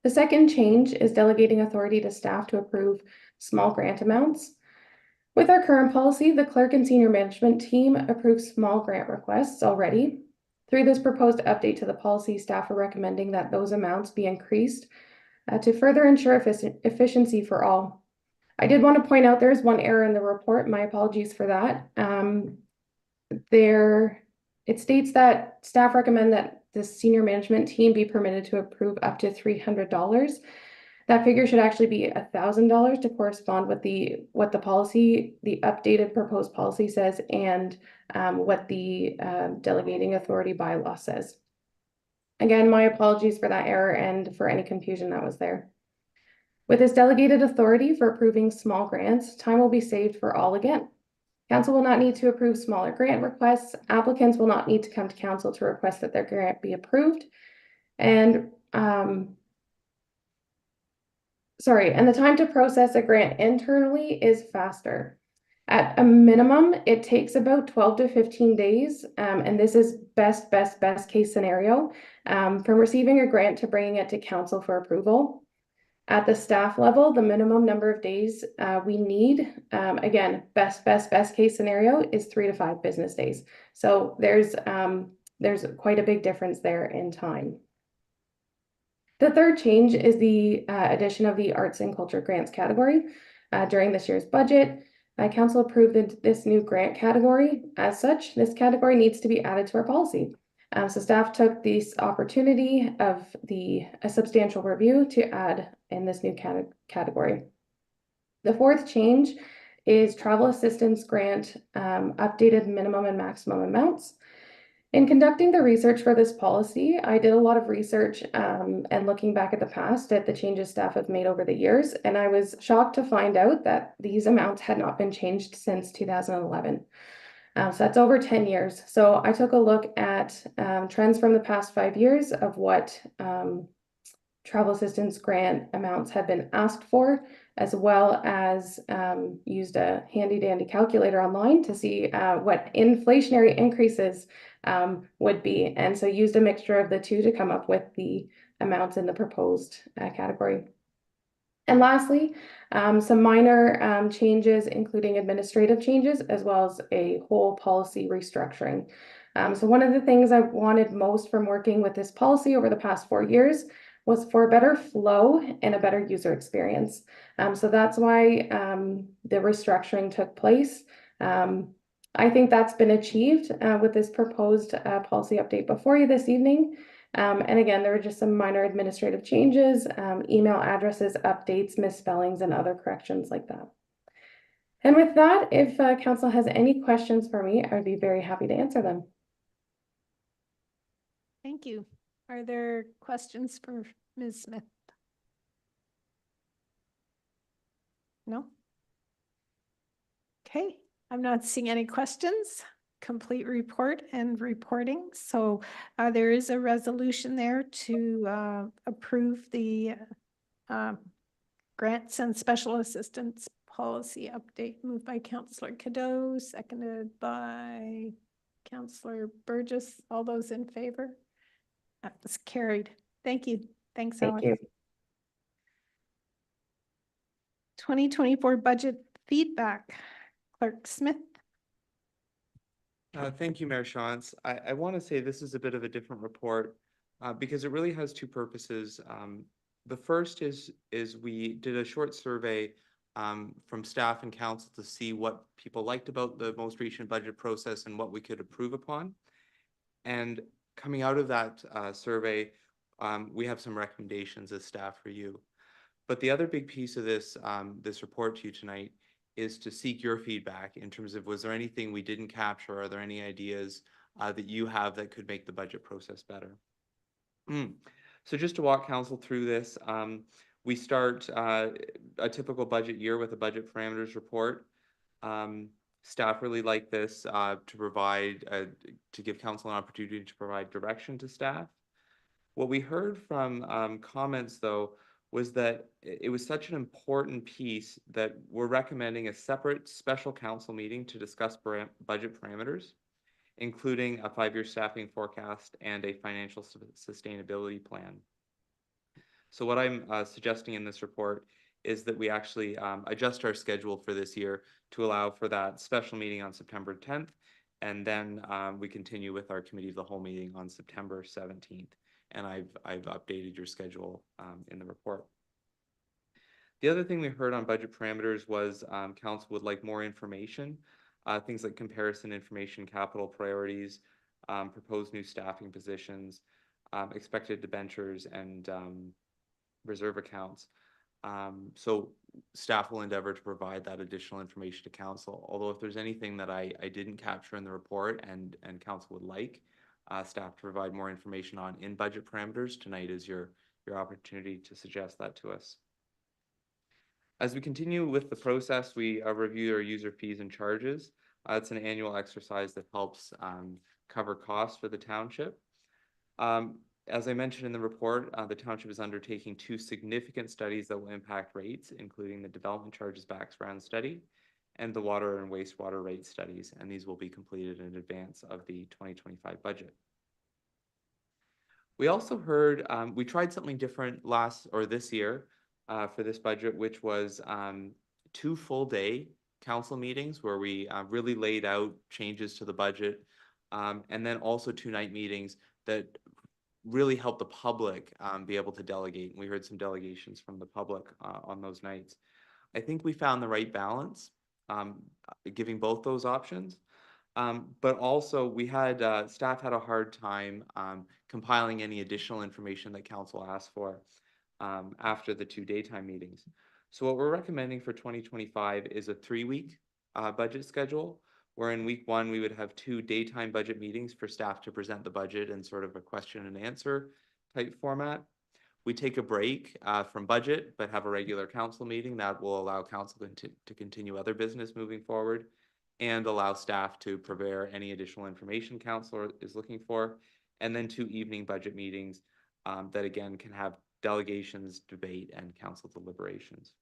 Speaker 12: The second change is delegating authority to staff to approve small grant amounts. With our current policy, the clerk and senior management team approves small grant requests already. Through this proposed update to the policy, staff are recommending that those amounts be increased to further ensure efficiency for all. I did want to point out there's one error in the report. My apologies for that. It states that staff recommend that the senior management team be permitted to approve up to $300. That figure should actually be $1,000 to correspond with what the policy, the updated proposed policy says, and what the delegating authority bylaw says. Again, my apologies for that error and for any confusion that was there. With this delegated authority for approving small grants, time will be saved for all again. Council will not need to approve smaller grant requests. Applicants will not need to come to council to request that their grant be approved. And the time to process a grant internally is faster. At a minimum, it takes about 12 to 15 days, and this is best case scenario, from receiving a grant to bringing it to council for approval. At the staff level, the minimum number of days we need, again, best case scenario is 3 to 5 business days. So there's quite a big difference there in time. The third change is the addition of the arts and culture grants category. During this year's budget, council approved this new grant category. As such, this category needs to be added to our policy. So staff took this opportunity of a substantial review to add in this new category. The fourth change is travel assistance grant updated minimum and maximum amounts. In conducting the research for this policy, I did a lot of research and looking back at the past at the changes staff have made over the years, and I was shocked to find out that these amounts had not been changed since 2011. So that's over 10 years. So I took a look at trends from the past 5 years of what travel assistance grant amounts have been asked for, as well as used a handy dandy calculator online to see what inflationary increases would be. And so used a mixture of the two to come up with the amounts in the proposed category. And lastly, some minor changes, including administrative changes, as well as a whole policy restructuring. So one of the things I wanted most from working with this policy over the past 4 years was for a better flow and a better user experience. So that's why the restructuring took place. I think that's been achieved with this proposed policy update before you this evening. And again, there were just some minor administrative changes, email addresses, updates, misspellings, and other corrections like that. And with that, if council has any questions for me, I would be very happy to answer them.
Speaker 1: Thank you. Are there questions for Ms. Smith? No? Okay. I'm not seeing any questions. Complete report and reporting. So there is a resolution there to approve the grants and special assistance policy update, moved by Councillor Cadeau, seconded by Councillor Burgess. All those in favor? That was carried. Thank you. Thanks,
Speaker 12: Thank
Speaker 1: Alex.
Speaker 12: you.
Speaker 1: 2024 budget feedback. Clerk Smith.
Speaker 4: Thank you, Mayor Shantz. I want to say this is a bit of a different report because it really has two purposes. The first is we did a short survey from staff and council to see what people liked about the most recent budget process and what we could improve upon. And coming out of that survey, we have some recommendations as staff for you. But the other big piece of this this report to you tonight is to seek your feedback in terms of, was there anything we didn't capture? Are there any ideas that you have that could make the budget process better? So just to walk council through this, we start a typical budget year with a budget parameters report. Staff really like this to provide, to give council an opportunity to provide direction to staff. What we heard from comments though, was that it was such an important piece that we're recommending a separate special council meeting to discuss budget parameters, including a 5-year staffing forecast and a financial sustainability plan. So what I'm suggesting in this report is that we actually adjust our schedule for this year to allow for that special meeting on September 10th, and then we continue with our committee of the whole meeting on September 17th. And I've updated your schedule in the report. The other thing we heard on budget parameters was council would like more information, things like comparison information, capital priorities, proposed new staffing positions, expected debentures, and reserve accounts. So staff will endeavor to provide that additional information to council. Although if there's anything that I didn't capture in the report and council would like staff to provide more information on in budget parameters, tonight is your opportunity to suggest that to us. As we continue with the process, we review our user fees and charges. It's an annual exercise that helps cover costs for the township. As I mentioned in the report, the township is undertaking 2 significant studies that will impact rates, including the development charges background study and the water and wastewater rate studies, and these will be completed in advance of the 2025 budget. We also heard, we tried something different this year for this budget, which was 2 full-day council meetings where we really laid out changes to the budget, and then also 2 night meetings that really helped the public be able to delegate. And we heard some delegations from the public on those nights. I think we found the right balance, giving both those options. But also we had, staff had a hard time compiling any additional information that council asked for after the 2 daytime meetings. So what we're recommending for 2025 is a 3-week budget schedule, where in week 1, we would have 2 daytime budget meetings for staff to present the budget in sort of a question and answer type format. We take a break from budget, but have a regular council meeting that will allow council to continue other business moving forward and allow staff to prepare any additional information council is looking for. And then 2 evening budget meetings that again can have delegations, debate, and council deliberations.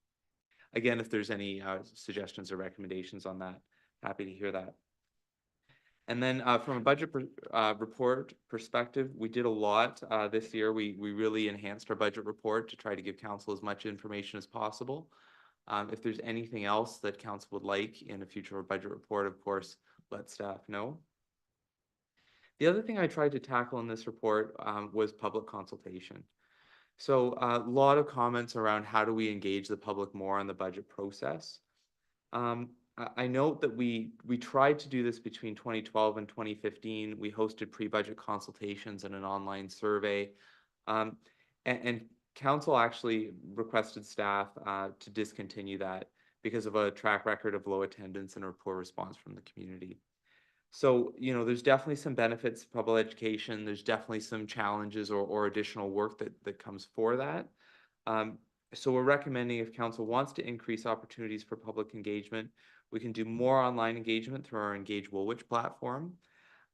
Speaker 4: Again, if there's any suggestions or recommendations on that, happy to hear that. And then from a budget report perspective, we did a lot this year. We really enhanced our budget report to try to give council as much information as possible. If there's anything else that council would like in a future budget report, of course, let staff know. The other thing I tried to tackle in this report was public consultation. So a lot of comments around how do we engage the public more on the budget process. I note that we tried to do this between 2012 and 2015. We hosted pre-budget consultations and an online survey. And council actually requested staff to discontinue that because of a track record of low attendance and a poor response from the community. So, you know, there's definitely some benefits to public education. There's definitely some challenges or additional work that comes for that. So we're recommending if council wants to increase opportunities for public engagement, We can do more online engagement through our Engage Woolwich platform.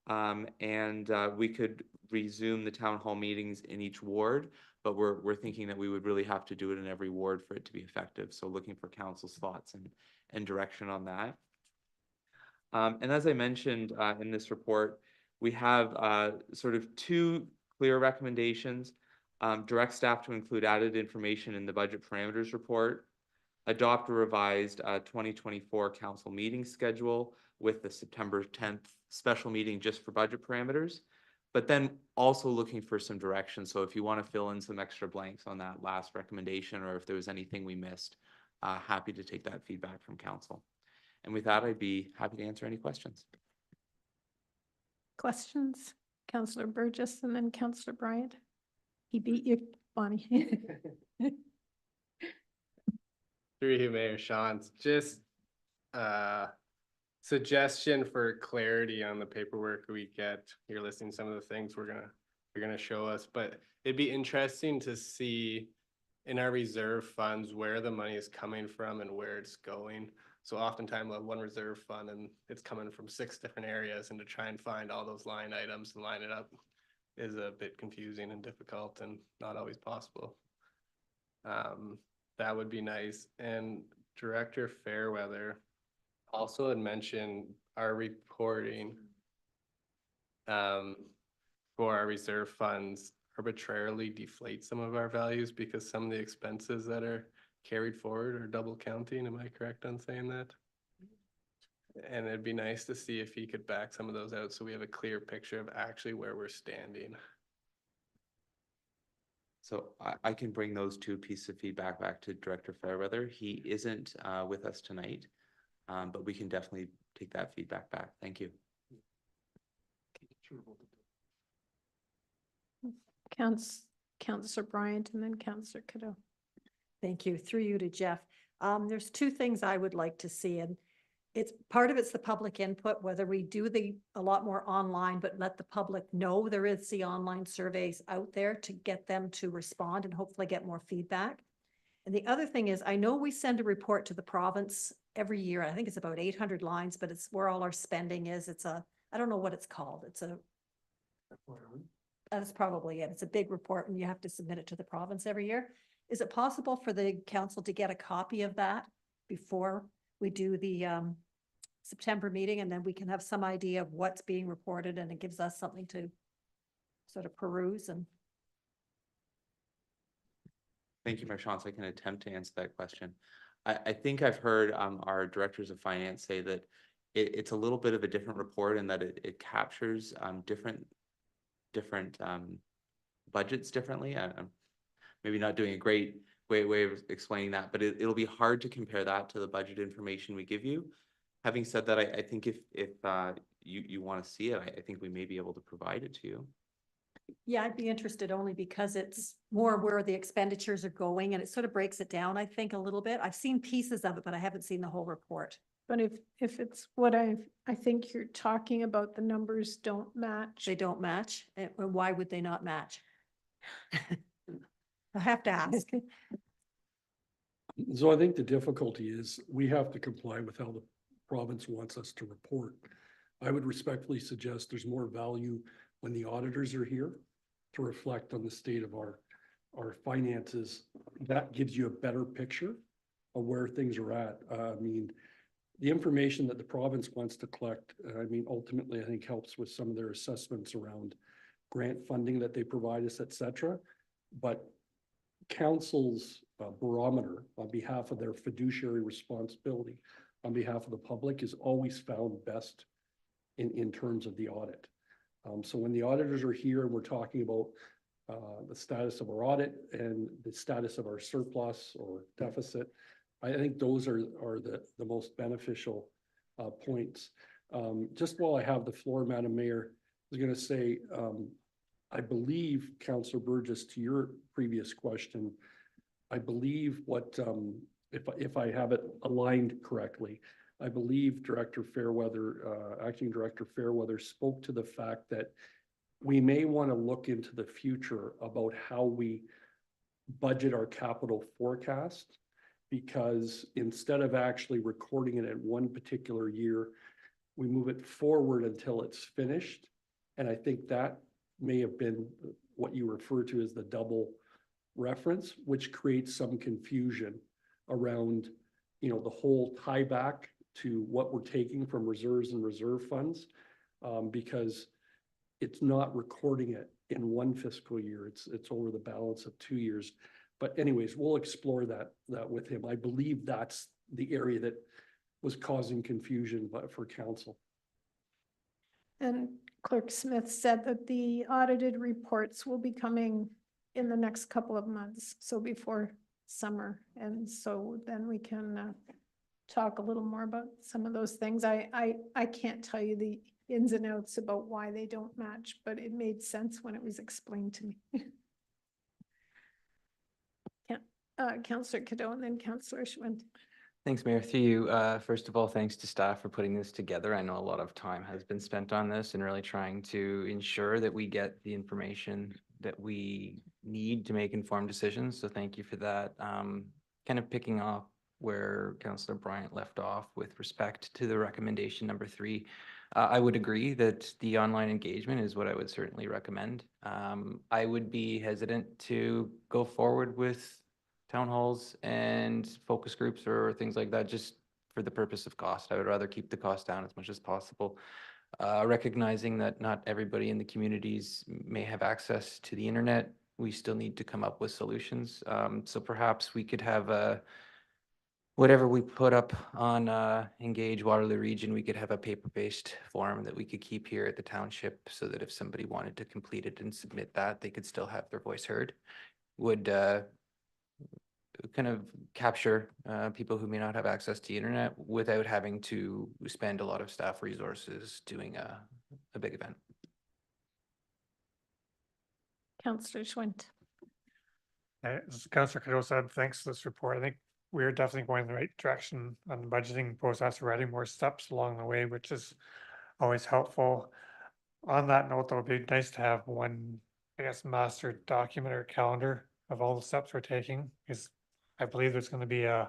Speaker 4: And we could resume the town hall meetings in each ward, but we're thinking that we would really have to do it in every ward for it to be effective. So looking for council's thoughts and direction on that. And as I mentioned in this report, we have sort of two clear recommendations. Direct staff to include added information in the budget parameters report, adopt a revised 2024 council meeting schedule with the September 10th special meeting just for budget parameters, but then also looking for some direction. So if you want to fill in some extra blanks on that last recommendation, or if there was anything we missed, happy to take that feedback from council. And with that, I'd be happy to answer any questions.
Speaker 1: Questions? Councillor Burgess and then Councillor Bryant. He beat you, Bonnie.
Speaker 11: Through you, Mayor Shantz, just suggestion for clarity on the paperwork we get. You're listing some of the things you're gonna show us, but it'd be interesting to see in our reserve funds where the money is coming from and where it's going. So oftentimes we have one reserve fund and it's coming from 6 different areas, and to try and find all those line items and line it up is a bit confusing and difficult and not always possible. That would be nice. And Director Fairweather also had mentioned our reporting for our reserve funds arbitrarily deflate some of our values because some of the expenses that are carried forward are double counting. Am I correct on saying that? And it'd be nice to see if he could back some of those out so we have a clear picture of actually where we're standing.
Speaker 4: So I can bring those 2 pieces of feedback back to Director Fairweather. He isn't with us tonight, but we can definitely take that feedback back. Thank you.
Speaker 1: Councillor Bryant and then Councillor Cadeau.
Speaker 10: Thank you. Through you to Jeff. There's 2 things I would like to see, and it's part of it's the public input, whether we do a lot more online, but let the public know there is the online surveys out there to get them to respond and hopefully get more feedback. And the other thing is, I know we send a report to the province every year. I think it's about 800 lines, but it's where all our spending is. I don't know what it's called. That's probably it. It's a big report and you have to submit it to the province every year. Is it possible for the council to get a copy of that before we do the September meeting, and then we can have some idea of what's being reported, and it gives us something to sort of peruse? And
Speaker 4: Thank you, Mayor Shantz. I can attempt to answer that question. I think I've heard our directors of finance say that it's a little bit of a different report in that it captures different budgets differently. I'm maybe not doing a great way of explaining that, but it'll be hard to compare that to the budget information we give you. Having said that, I think if you want to see it, I think we may be able to provide it to you.
Speaker 10: yeah, I'd be interested only because it's more where the expenditures are going, and it sort of breaks it down, I think, a little bit. I've seen pieces of it, but I haven't seen the whole report.
Speaker 1: But if it's what I think you're talking about, the numbers don't match.
Speaker 10: They don't match. And why would they not match? I have to ask.
Speaker 13: So I think the difficulty is we have to comply with how the province wants us to report. I would respectfully suggest there's more value when the auditors are here to reflect on the state of our finances. That gives you a better picture of where things are at. I mean, the information that the province wants to collect, ultimately, I think helps with some of their assessments around grant funding that they provide us, et cetera. But council's barometer on behalf of their fiduciary responsibility on behalf of the public is always found best in terms of the audit. So when the auditors are here and we're talking about the status of our audit and the status of our surplus or deficit, I think those are the most beneficial points. Just while I have the floor, Madam Mayor, I was going to say, I believe, Councillor Burgess, to your previous question, I believe what, if I have it aligned correctly, I believe Director Fairweather, Acting Director Fairweather spoke to the fact that we may want to look into the future about how we budget our capital forecast because instead of actually recording it at one particular year, we move it forward until it's finished. And I think that may have been what you refer to as the double reference, which creates some confusion around, you know, the whole tie back to what we're taking from reserves and reserve funds, because it's not recording it in one fiscal year. It's over the balance of 2 years. But anyways, we'll explore that with him. I believe that's the area that was causing confusion for council.
Speaker 1: And Clerk Smith said that the audited reports will be coming in the next couple of months, so before summer. And so then we can talk a little more about some of those things. I can't tell you the ins and outs about why they don't match, but it made sense when it was explained to me. Councillor Cadeau and then Councillor Schwinn.
Speaker 7: Thanks, Mayor. Through you, first of all, thanks to staff for putting this together. I know a lot of time has been spent on this and really trying to ensure that we get the information that we need to make informed decisions. So thank you for that. Kind of picking up where Councillor Bryant left off with respect to the recommendation number 3. I would agree that the online engagement is what I would certainly recommend. I would be hesitant to go forward with town halls and focus groups or things like that, just for the purpose of cost. I would rather keep the cost down as much as possible, recognizing that not everybody in the communities may have access to the internet. We still need to come up with solutions. So perhaps we could have whatever we put up on Engage Waterloo Region, we could have a paper-based form that we could keep here at the township so that if somebody wanted to complete it and submit that, they could still have their voice heard. Would kind of capture people who may not have access to the internet without having to spend a lot of staff resources doing a big event.
Speaker 1: Councillor Schwinn.
Speaker 8: As Councillor Cadeau said, thanks for this report. I think we're definitely going in the right direction on the budgeting process. We're adding more steps along the way, which is always helpful. On that note, though, it'd be nice to have one, I guess, master document or calendar of all the steps we're taking, because I believe there's going to be a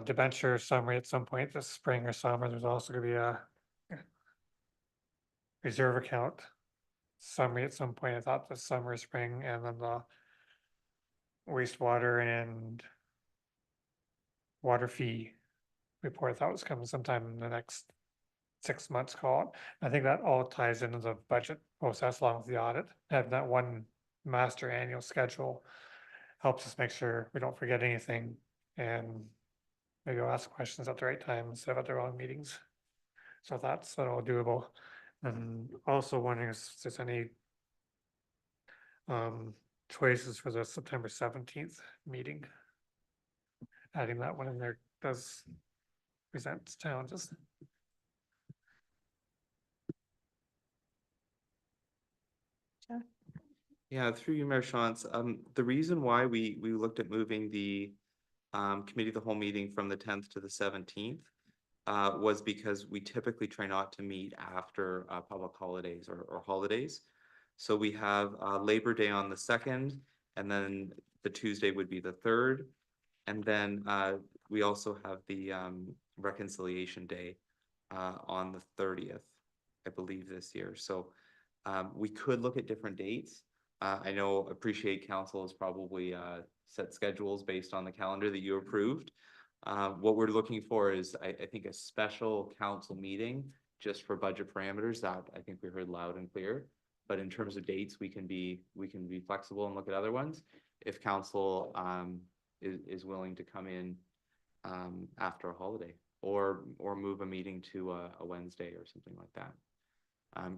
Speaker 8: debenture summary at some point this spring or summer. There's also going to be a reserve account summary at some point, I thought this summer or spring, and then the wastewater and water fee report I thought was coming sometime in the next 6 months, call it. I think that all ties into the budget process along with the audit. Having that one master annual schedule helps us make sure we don't forget anything, and maybe we'll ask questions at the right time instead of at the wrong meetings. So that's all doable. And also wondering if there's any choices for the September 17th meeting. Adding that one in there does present challenges.
Speaker 4: Yeah, through you, Mayor Shantz. The reason why we looked at moving the committee of the whole meeting from the 10th to the 17th was because we typically try not to meet after public holidays or holidays. So we have Labor Day on the 2nd, and then the Tuesday would be the 3rd. And then we also have the Reconciliation Day on the 30th, I believe, this year. So we could look at different dates. Appreciate council has probably set schedules based on the calendar that you approved. What we're looking for is, I think, a special council meeting just for budget parameters. That I think we heard loud and clear. But in terms of dates, we can be flexible and look at other ones if council is willing to come in after a holiday or move a meeting to a Wednesday or something like that.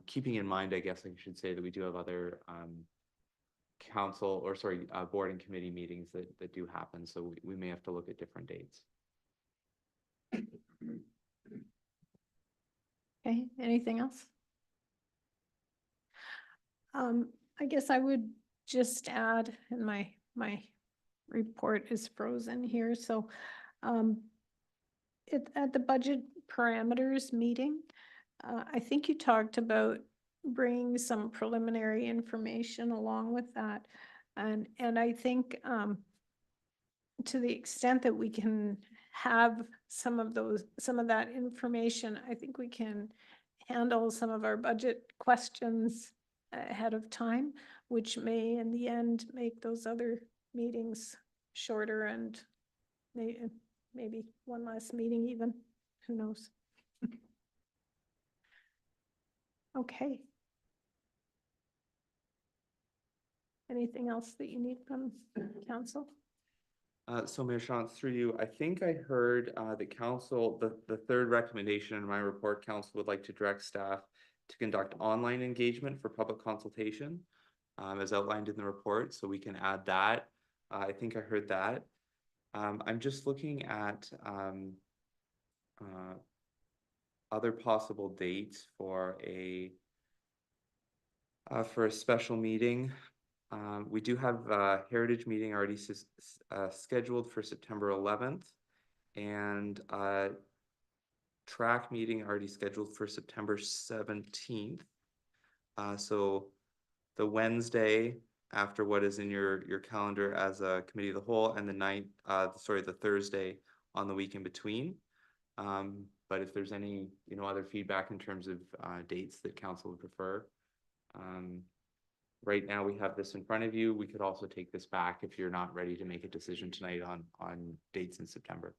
Speaker 4: Keeping in mind, I guess I should say that we do have other board and committee meetings that do happen, so we may have to look at different dates.
Speaker 1: Okay, anything else? I guess I would just add, and my report is frozen here, so at the budget parameters meeting, I think you talked about bringing some preliminary information along with that, and I think to the extent that we can have some of that information, I think we can handle some of our budget questions ahead of time, which may in the end make those other meetings shorter and maybe one less meeting even, who knows? Okay. Anything else that you need from council?
Speaker 4: So Mayor Shantz, through you, I think I heard the council, the third recommendation in my report, council would like to direct staff to conduct online engagement for public consultation, as outlined in the report, so we can add that. I think I heard that. I'm just looking at other possible dates for a special meeting. We do have a heritage meeting already scheduled for September 11th, and track meeting already scheduled for September 17th. So the Wednesday after what is in your calendar as a committee of the whole, and the Thursday on the week in between. But if there's any, other feedback in terms of dates that council would prefer. Right now we have this in front of you. We could also take this back if you're not ready to make a decision tonight on dates in September.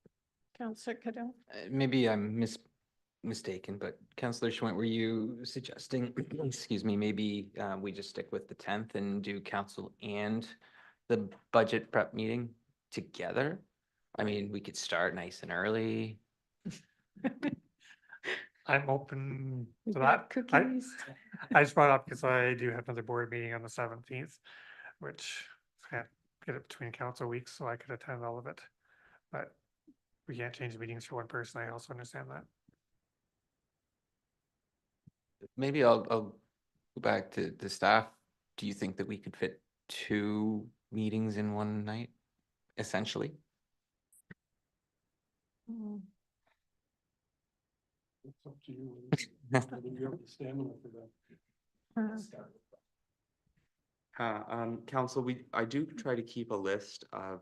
Speaker 1: Councillor Cadeau?
Speaker 7: Maybe I'm mistaken, but Councillor Schwint, were you suggesting, excuse me, maybe we just stick with the 10th and do council and the budget prep meeting together? I mean, we could start nice and early.
Speaker 8: I'm open
Speaker 1: We
Speaker 8: to
Speaker 1: got
Speaker 8: that.
Speaker 1: cookies.
Speaker 8: I just brought it up because I do have another board meeting on the 17th, which I can't get it between council weeks, so I could attend all of it. But we can't change the meetings for one person. I also understand that.
Speaker 7: Maybe I'll go back to the staff. Do you think that we could fit 2 meetings in one night, essentially?
Speaker 1: Mm.
Speaker 13: It's up to you. Whether you have the stamina for that.
Speaker 4: Council, I do try to keep a list of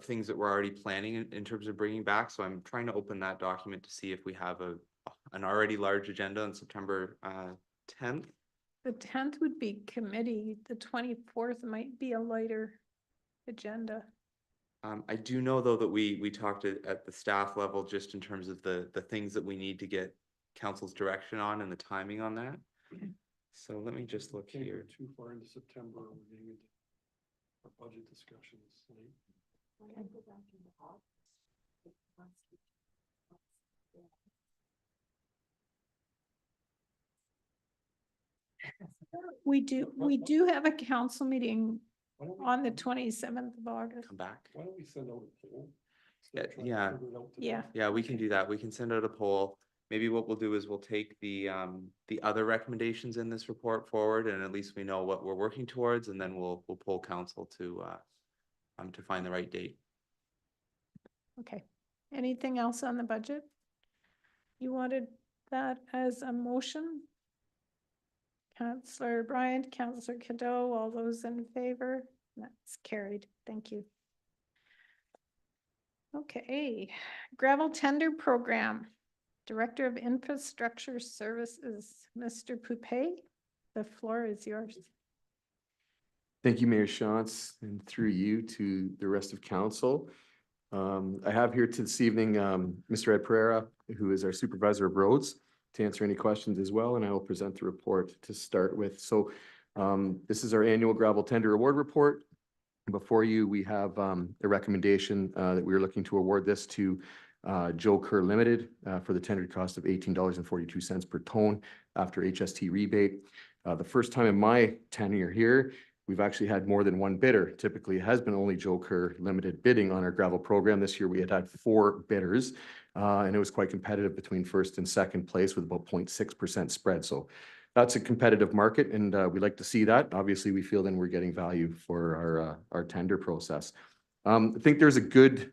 Speaker 4: things that we're already planning in terms of bringing back. So I'm trying to open that document to see if we have an already large agenda on September 10th.
Speaker 1: The 10th would be committee. The 24th might be a lighter agenda.
Speaker 4: I do know though that we talked at the staff level just in terms of the things that we need to get council's direction on and the timing on that.
Speaker 1: Okay.
Speaker 4: So let me just look
Speaker 13: Can't go
Speaker 4: here.
Speaker 13: too far into September. We're getting into our budget discussions late.
Speaker 1: We do have a council meeting
Speaker 13: Why don't we
Speaker 1: on the 27th of August.
Speaker 4: Come back.
Speaker 13: Why don't we send out a poll?
Speaker 4: Yeah,
Speaker 13: Instead of trying to
Speaker 4: yeah.
Speaker 13: figure it out today?
Speaker 1: Yeah.
Speaker 4: Yeah, we can do that. We can send out a poll. Maybe what we'll do is we'll take the other recommendations in this report forward, and at least we know what we're working towards, and then we'll poll council to find the right date.
Speaker 1: Okay. Anything else on the budget? You wanted that as a motion? Councillor Bryant, Councillor Cadeau, all those in favor? That's carried. Thank you. Okay, gravel tender program. Director of Infrastructure Services, Mr. Poupet, the floor is yours.
Speaker 14: Thank you, Mayor Shantz, and through you to the rest of council. I have here this evening Mr. Ed Pereira, who is our supervisor of roads, to answer any questions as well, and I will present the report to start with. So this is our annual gravel tender award report. Before you, we have a recommendation that we are looking to award this to Joe Kerr Limited for the tendered cost of $18.42 per ton after HST rebate. The first time in my tenure here, we've actually had more than one bidder. Typically, it has been only Joe Kerr Limited bidding on our gravel program. This year, we had 4 bidders, and it was quite competitive between first and second place with about 0.6% spread. So that's a competitive market, and we like to see that. Obviously, we feel then we're getting value for our tender process. I think there's a good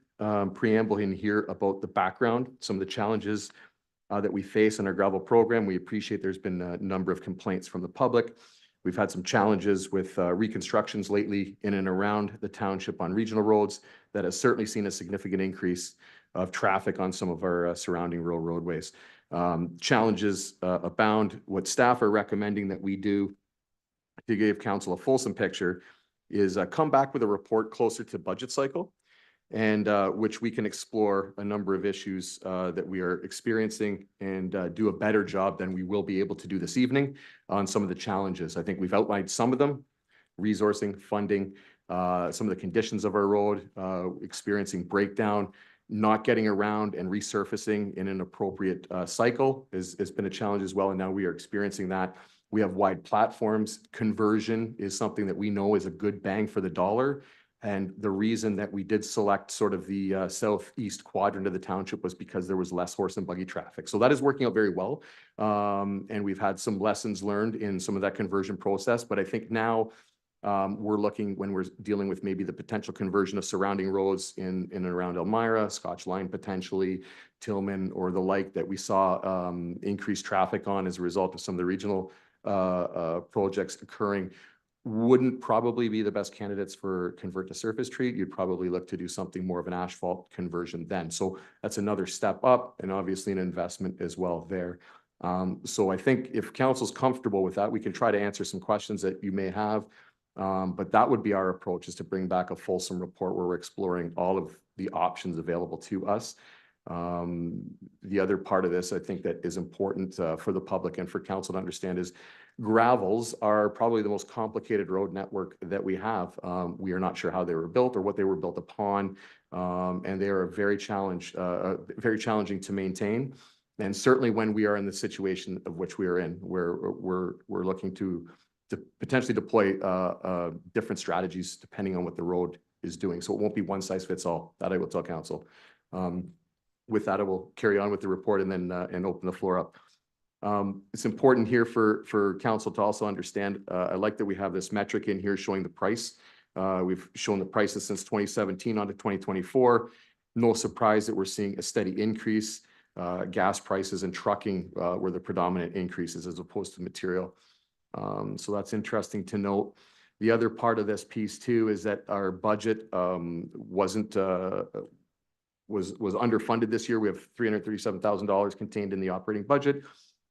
Speaker 14: preamble in here about the background, some of the challenges that we face in our gravel program. We appreciate there's been a number of complaints from the public. We've had some challenges with reconstructions lately in and around the township on regional roads that has certainly seen a significant increase of traffic on some of our surrounding rural roadways. Challenges abound. What staff are recommending that we do to give council a fulsome picture is come back with a report closer to budget cycle, and which we can explore a number of issues that we are experiencing and do a better job than we will be able to do this evening on some of the challenges. I think we've outlined some of them: resourcing, funding, some of the conditions of our road, experiencing breakdown, not getting around and resurfacing in an appropriate cycle has been a challenge as well, and now we are experiencing that. We have wide platforms. Conversion is something that we know is a good bang for the dollar. And the reason that we did select sort of the southeast quadrant of the township was because there was less horse and buggy traffic. So that is working out very well. And we've had some lessons learned in some of that conversion process. But I think now we're looking, when we're dealing with maybe the potential conversion of surrounding roads in and around Elmira, Scotch Line potentially, Tillman or the like, that we saw increased traffic on as a result of some of the regional projects occurring, wouldn't probably be the best candidates for convert to surface treat. You'd probably look to do something more of an asphalt conversion then. So that's another step up and obviously an investment as well there. So I think if council's comfortable with that, we can try to answer some questions that you may have. But that would be our approach, is to bring back a fulsome report where we're exploring all of the options available to us. The other part of this, I think, that is important for the public and for council to understand is gravels are probably the most complicated road network that we have. We are not sure how they were built or what they were built upon, and they are very challenging to maintain. And certainly when we are in the situation of which we are in, where we're looking to potentially deploy different strategies depending on what the road is doing. So it won't be one size fits all. That I will tell council. With that, I will carry on with the report and then and open the floor up. It's important here for council to also understand. I like that we have this metric in here showing the price. We've shown the prices since 2017 on to 2024. No surprise that we're seeing a steady increase. Gas prices and trucking were the predominant increases as opposed to material. So that's interesting to note. The other part of this piece too is that our budget was underfunded this year. We have $337,000 contained in the operating budget.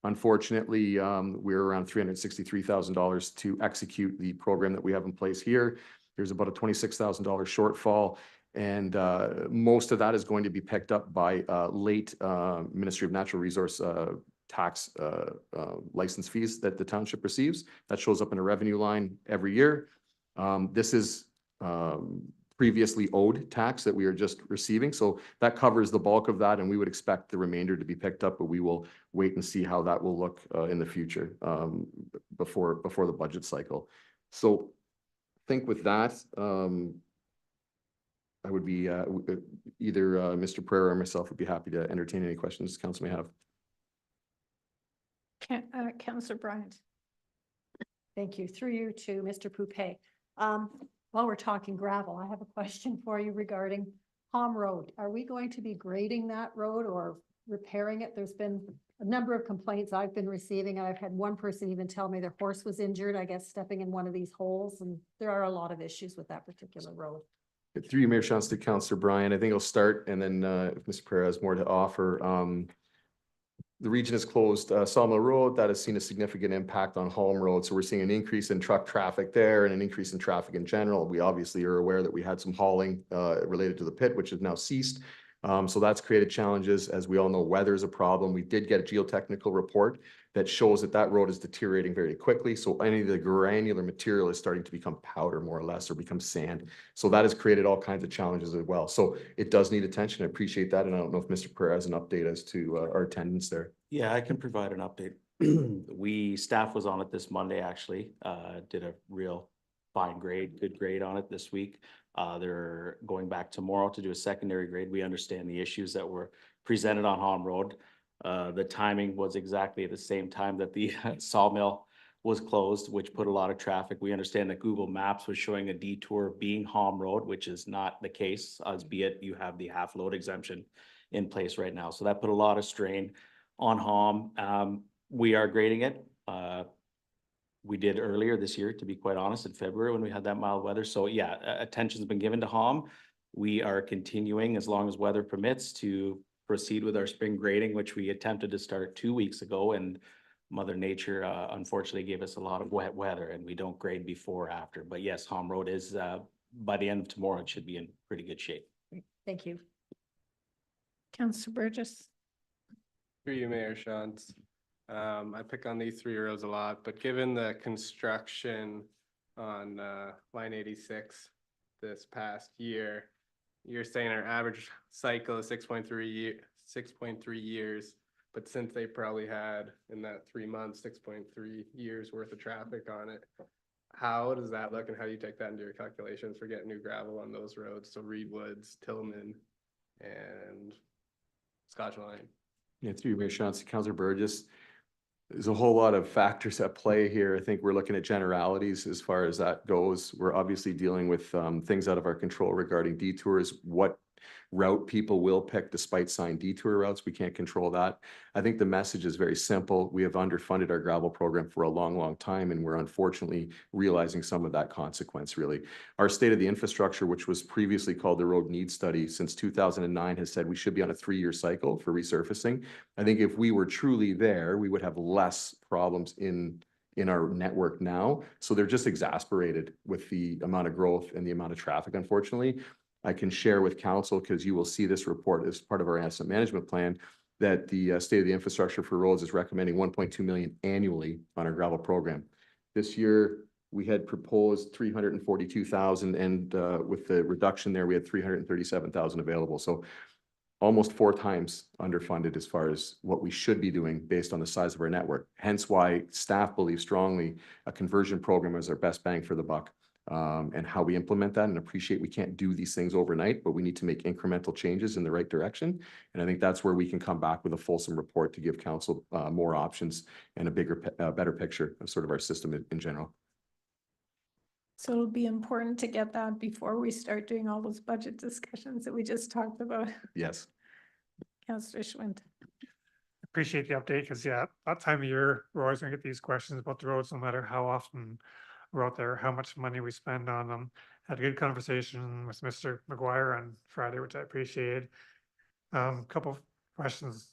Speaker 14: Unfortunately, we're around $363,000 to execute the program that we have in place here. There's about a $26,000 shortfall, and most of that is going to be picked up by late Ministry of Natural Resource tax license fees that the township receives. That shows up in a revenue line every year. This is previously owed tax that we are just receiving. So that covers the bulk of that, and we would expect the remainder to be picked up, but we will wait and see how that will look in the future before the budget cycle. So I think with that, I would be either Mr. Pereira or myself would be happy to entertain any questions council may have.
Speaker 1: Councillor Bryant.
Speaker 10: Thank you. Through you to Mr. Poupet. While we're talking gravel, I have a question for you regarding Palm Road. Are we going to be grading that road or repairing it? There's been a number of complaints I've been receiving. I've had one person even tell me their horse was injured, I guess, stepping in one of these holes. And there are a lot of issues with that particular road.
Speaker 14: Through you, Mayor Shantz, to Councillor Bryan, I think I'll start, and then if Mr. Pereira has more to offer. The region has closed Sawmill Road. That has seen a significant impact on Holm Road. So we're seeing an increase in truck traffic there and an increase in traffic in general. We obviously are aware that we had some hauling related to the pit, which has now ceased. So that's created challenges. As we all know, weather is a problem. We did get a geotechnical report that shows that that road is deteriorating very quickly. So any of the granular material is starting to become powder more or less, or become sand. So that has created all kinds of challenges as well. So it does need attention. I appreciate that. And I don't know if Mr. Pereira has an update as to our attendance there.
Speaker 15: Yeah, I can provide an update. Staff was on it this Monday, actually, did a real fine grade, good grade on it this week. They're going back tomorrow to do a secondary grade. We understand the issues that were presented on Holm Road. The timing was exactly at the same time that the sawmill was closed, which put a lot of traffic. We understand that Google Maps was showing a detour being Holm Road, which is not the case, albeit you have the half load exemption in place right now. So that put a lot of strain on Holm. We are grading it. we did earlier this year, to be quite honest, in February when we had that mild weather. So yeah, attention's been given to HOM. We are continuing, as long as weather permits, to proceed with our spring grading, which we attempted to start 2 weeks ago, and Mother Nature unfortunately gave us a lot of wet weather, and we don't grade before or after. But yes, HOM Road is, by the end of tomorrow, it should be in pretty good shape.
Speaker 10: Thank you.
Speaker 1: Councillor Burgess.
Speaker 11: Through you, Mayor Shantz. I pick on these 3 roads a lot, but given the construction on line 86 this past year, you're saying our average cycle is 6.3 years, but since they probably had in that 3 months 6.3 years worth of traffic on it, how does that look, and how do you take that into your calculations for getting new gravel on those roads? So Reedwoods, Tillman, and Scotch Line.
Speaker 14: Yeah, through you, Mayor Shantz, Councillor Burgess. There's a whole lot of factors at play here. I think we're looking at generalities as far as that goes. We're obviously dealing with things out of our control regarding detours, what route people will pick despite signed detour routes. We can't control that. I think the message is very simple. We have underfunded our gravel program for a long, long time, and we're unfortunately realizing some of that consequence, really. Our state of the infrastructure, which was previously called the Road Needs Study, since 2009 has said we should be on a 3-year cycle for resurfacing. I think if we were truly there, we would have less problems in our network now. So they're just exasperated with the amount of growth and the amount of traffic, unfortunately. I can share with council, because you will see this report as part of our asset management plan, that the state of the infrastructure for roads is recommending 1.2 million annually on our gravel program. This year, we had proposed 342,000, and with the reduction there, we had 337,000 available. So almost 4 times underfunded as far as what we should be doing based on the size of our network. Hence why staff believe strongly a conversion program is our best bang for the buck. And how we implement that, and appreciate we can't do these things overnight, but we need to make incremental changes in the right direction. And I think that's where we can come back with a fulsome report to give council more options and a bigger, better picture of sort of our system in general.
Speaker 1: So it'll be important to get that before we start doing all those budget discussions that we just talked about.
Speaker 14: Yes.
Speaker 1: Councillor Schwint.
Speaker 8: Appreciate the update, because yeah, that time of year, we're always gonna get these questions about the roads, no matter how often we're out there, how much money we spend on them. Had a good conversation with Mr. McGuire on Friday, which I appreciated. Couple of questions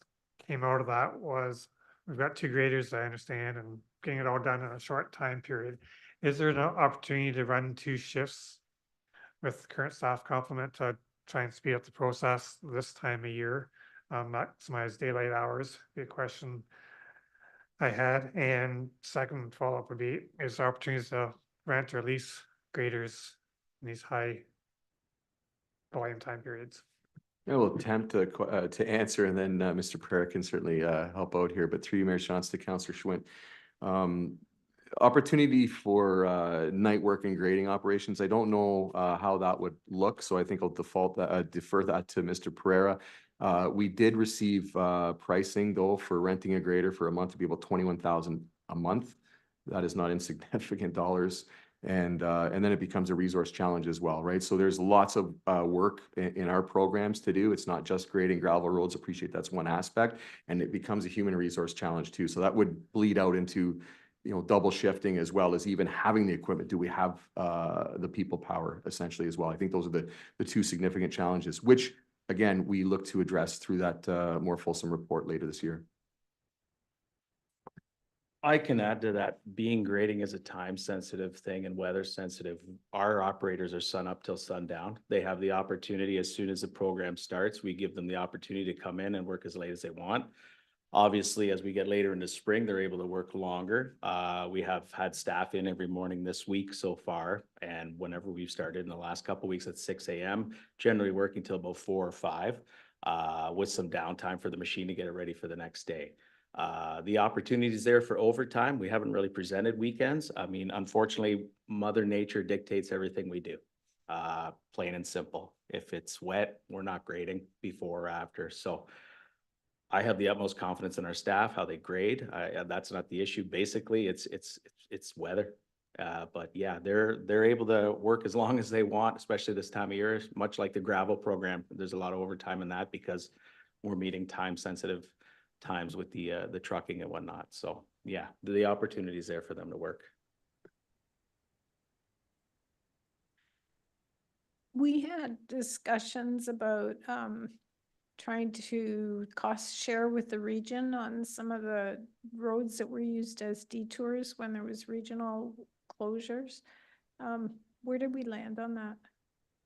Speaker 8: came out of that was, we've got 2 graders, I understand, and getting it all done in a short time period. Is there an opportunity to run 2 shifts with current staff complement to try and speed up the process this time of year? Maximize daylight hours, be a question I had. And second follow-up would be, is there opportunities to rent or lease graders in these high volume time periods?
Speaker 14: I will attempt to answer, and then Mr. Pereira can certainly help out here. But through you, Mayor Shantz, to Councillor Schwint. Opportunity for night work and grading operations. I don't know how that would look, so I think I'll defer that to Mr. Pereira. We did receive pricing though for renting a grader for a month to be about 21,000 a month. That is not insignificant dollars. And then it becomes a resource challenge as well, right? So there's lots of work in our programs to do. It's not just grading gravel roads. Appreciate that's one aspect, and it becomes a human resource challenge too. So that would bleed out into, you know, double shifting, as well as even having the equipment. Do we have the people power essentially as well? I think those are the 2 significant challenges, which again, we look to address through that more fulsome report later this year.
Speaker 15: I can add to that. Being grading is a time sensitive thing and weather sensitive. Our operators are sun up till sundown. They have the opportunity, as soon as the program starts, we give them the opportunity to come in and work as late as they want. Obviously, as we get later into spring, they're able to work longer. We have had staff in every morning this week so far, and whenever we've started in the last couple of weeks at 6 a.m., generally working till about 4 or 5, with some downtime for the machine to get it ready for the next day. The opportunities there for overtime, we haven't really presented weekends. I mean, unfortunately, Mother Nature dictates everything we do, plain and simple. If it's wet, we're not grading before or after. So I have the utmost confidence in our staff, how they grade. That's not the issue. Basically, it's weather. But yeah, they're able to work as long as they want, especially this time of year, much like the gravel program. There's a lot of overtime in that because we're meeting time sensitive times with the trucking and whatnot. So yeah, the opportunity is there for them to work.
Speaker 1: We had discussions about trying to cost share with the region on some of the roads that were used as detours when there was regional closures. Where did we land on that?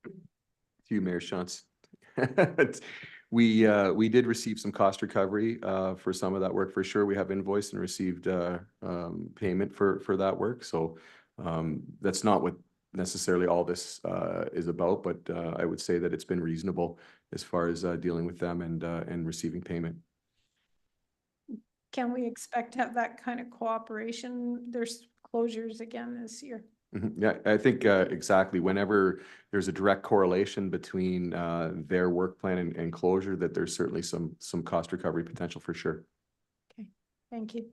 Speaker 14: To you, Mayor Shantz. We did receive some cost recovery for some of that work for sure. We have invoiced and received payment for that work. So that's not what necessarily all this is about, but I would say that it's been reasonable as far as dealing with them and receiving payment.
Speaker 1: Can we expect to have that kind of cooperation? There's closures again this year.
Speaker 14: Yeah, I think exactly. Whenever there's a direct correlation between their work plan and closure, that there's certainly some cost recovery potential for sure.
Speaker 1: Okay, thank you.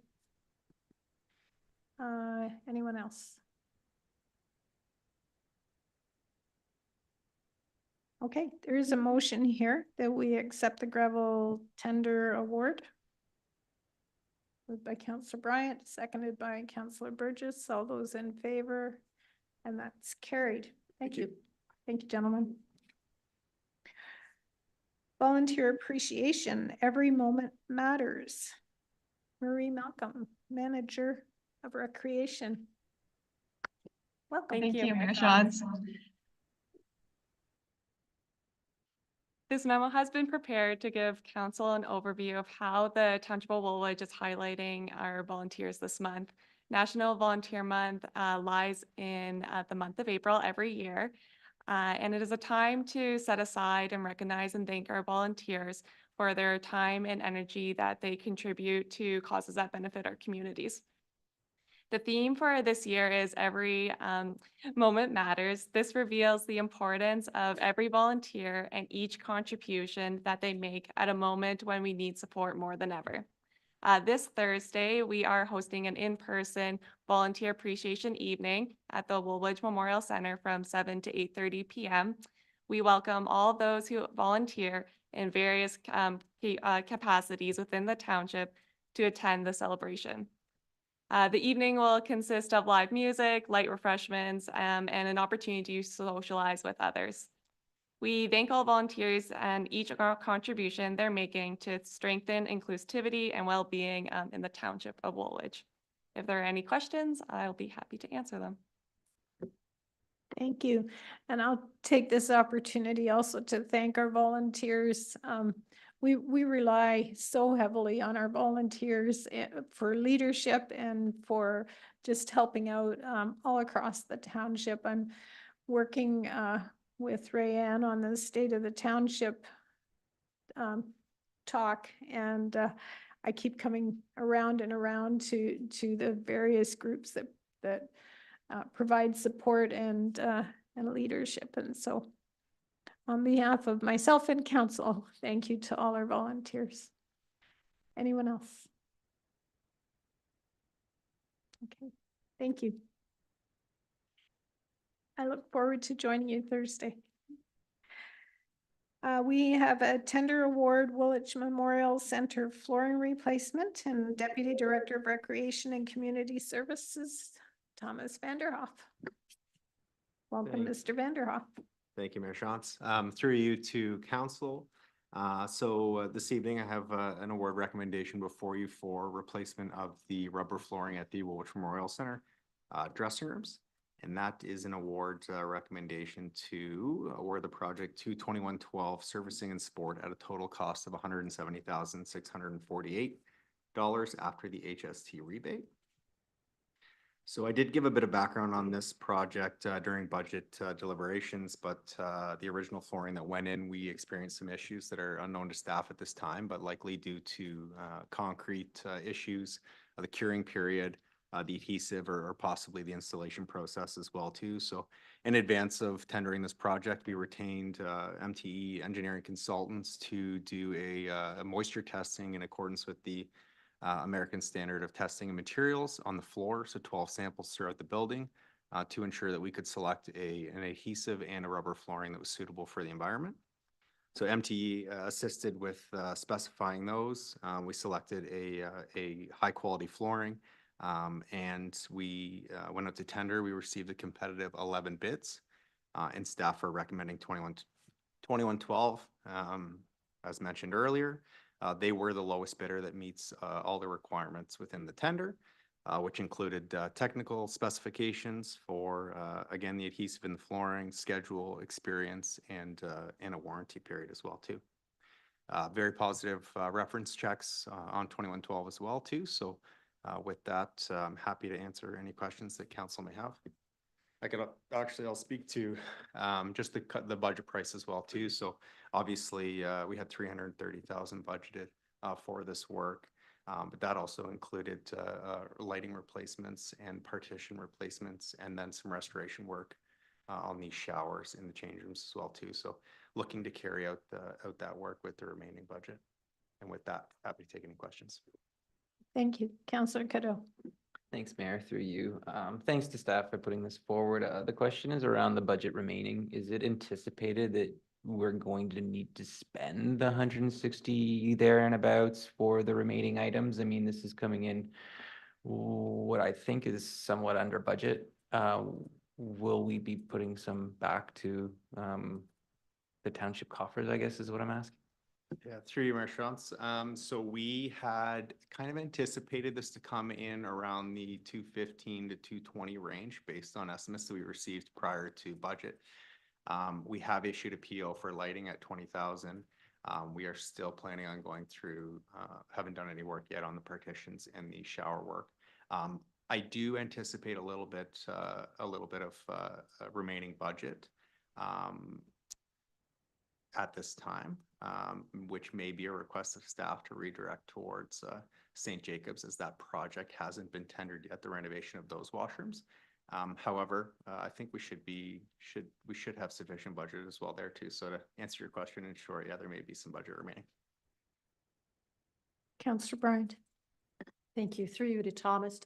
Speaker 1: Anyone else? Okay, there is a motion here that we accept the gravel tender award. Moved by Councillor Bryant, seconded by Councillor Burgess. All those in favor? And that's carried. Thank you. Thank you, gentlemen. Volunteer appreciation. Every moment matters. Marie Malcolm, Manager of Recreation. Welcome.
Speaker 16: Thank you, Mayor Shantz. This memo has been prepared to give council an overview of how the Township of Woolwich is highlighting our volunteers this month. National Volunteer Month lies in the month of April every year, and it is a time to set aside and recognize and thank our volunteers for their time and energy that they contribute to causes that benefit our communities. The theme for this year is Every Moment Matters. This reveals the importance of every volunteer and each contribution that they make at a moment when we need support more than ever. This Thursday, we are hosting an in-person volunteer appreciation evening at the Woolwich Memorial Center from 7 to 8:30 p.m. We welcome all those who volunteer in various capacities within the township to attend the celebration. The evening will consist of live music, light refreshments, and an opportunity to socialize with others. We thank all volunteers and each contribution they're making to strengthen inclusivity and well-being in the Township of Woolwich. If there are any questions, I'll be happy to answer them.
Speaker 1: Thank you. And I'll take this opportunity also to thank our volunteers. We rely so heavily on our volunteers for leadership and for just helping out all across the township. I'm working with Rayanne on the State of the Township talk, and I keep coming around and around to the various groups that provide support and leadership. And so on behalf of myself and council, thank you to all our volunteers. Anyone else? Okay, thank you. I look forward to joining you Thursday. We have a tender award, Woolwich Memorial Center flooring replacement, and Deputy Director of Recreation and Community Services, Thomas Vanderhoff. Welcome, Mr. Vanderhoff.
Speaker 17: Thank you, Mayor Shantz. Through you to council. This evening I have an award recommendation before you for replacement of the rubber flooring at the Woolwich Memorial Center dressing rooms. And that is an award recommendation to award the project to 2112 Servicing and Sport at a total cost of $170,648 after the HST rebate. So I did give a bit of background on this project during budget deliberations, but the original flooring that went in, we experienced some issues that are unknown to staff at this time, but likely due to concrete issues, the curing period, the adhesive, or possibly the installation process as well too. So in advance of tendering this project, we retained MTE engineering consultants to do a moisture testing in accordance with the American Standard of Testing and Materials on the floor, so 12 samples throughout the building to ensure that we could select an adhesive and a rubber flooring that was suitable for the environment. So MTE assisted with specifying those. We selected a high quality flooring and we went out to tender. We received a competitive 11 bids. and staff are recommending 2112. As mentioned earlier, they were the lowest bidder that meets all the requirements within the tender, which included technical specifications for, again, the adhesive in the flooring, schedule, experience, and a warranty period as well, too. Very positive reference checks on 2112 as well, too. So with that, I'm happy to answer any questions that council may have. I'll speak to just the budget price as well, too. So obviously, we had 330,000 budgeted for this work. But that also included lighting replacements and partition replacements, and then some restoration work on these showers in the change rooms as well, too. So looking to carry out that work with the remaining budget. And with that, happy to take any questions.
Speaker 1: Thank you. Councillor Cadeau.
Speaker 7: Thanks, Mayor, through you. Thanks to staff for putting this forward. The question is around the budget remaining. Is it anticipated that we're going to need to spend the 160 there and abouts for the remaining items? I mean, this is coming in what I think is somewhat under budget. Will we be putting some back to the township coffers, I guess is what I'm asking?
Speaker 17: Yeah, through you, Mayor Shantz. So we had kind of anticipated this to come in around the 215 to 220 range based on estimates that we received prior to budget. We have issued a PO for lighting at 20,000. We are still planning on going through, haven't done any work yet on the partitions and the shower work. I do anticipate a little bit of remaining budget at this time, which may be a request of staff to redirect towards St. Jacobs, as that project hasn't been tendered yet, the renovation of those washrooms. However, I think we should have sufficient budget as well there too. So to answer your question, in short, yeah, there may be some budget remaining.
Speaker 1: Councillor Bryant.
Speaker 10: Thank you. Through you to Thomas.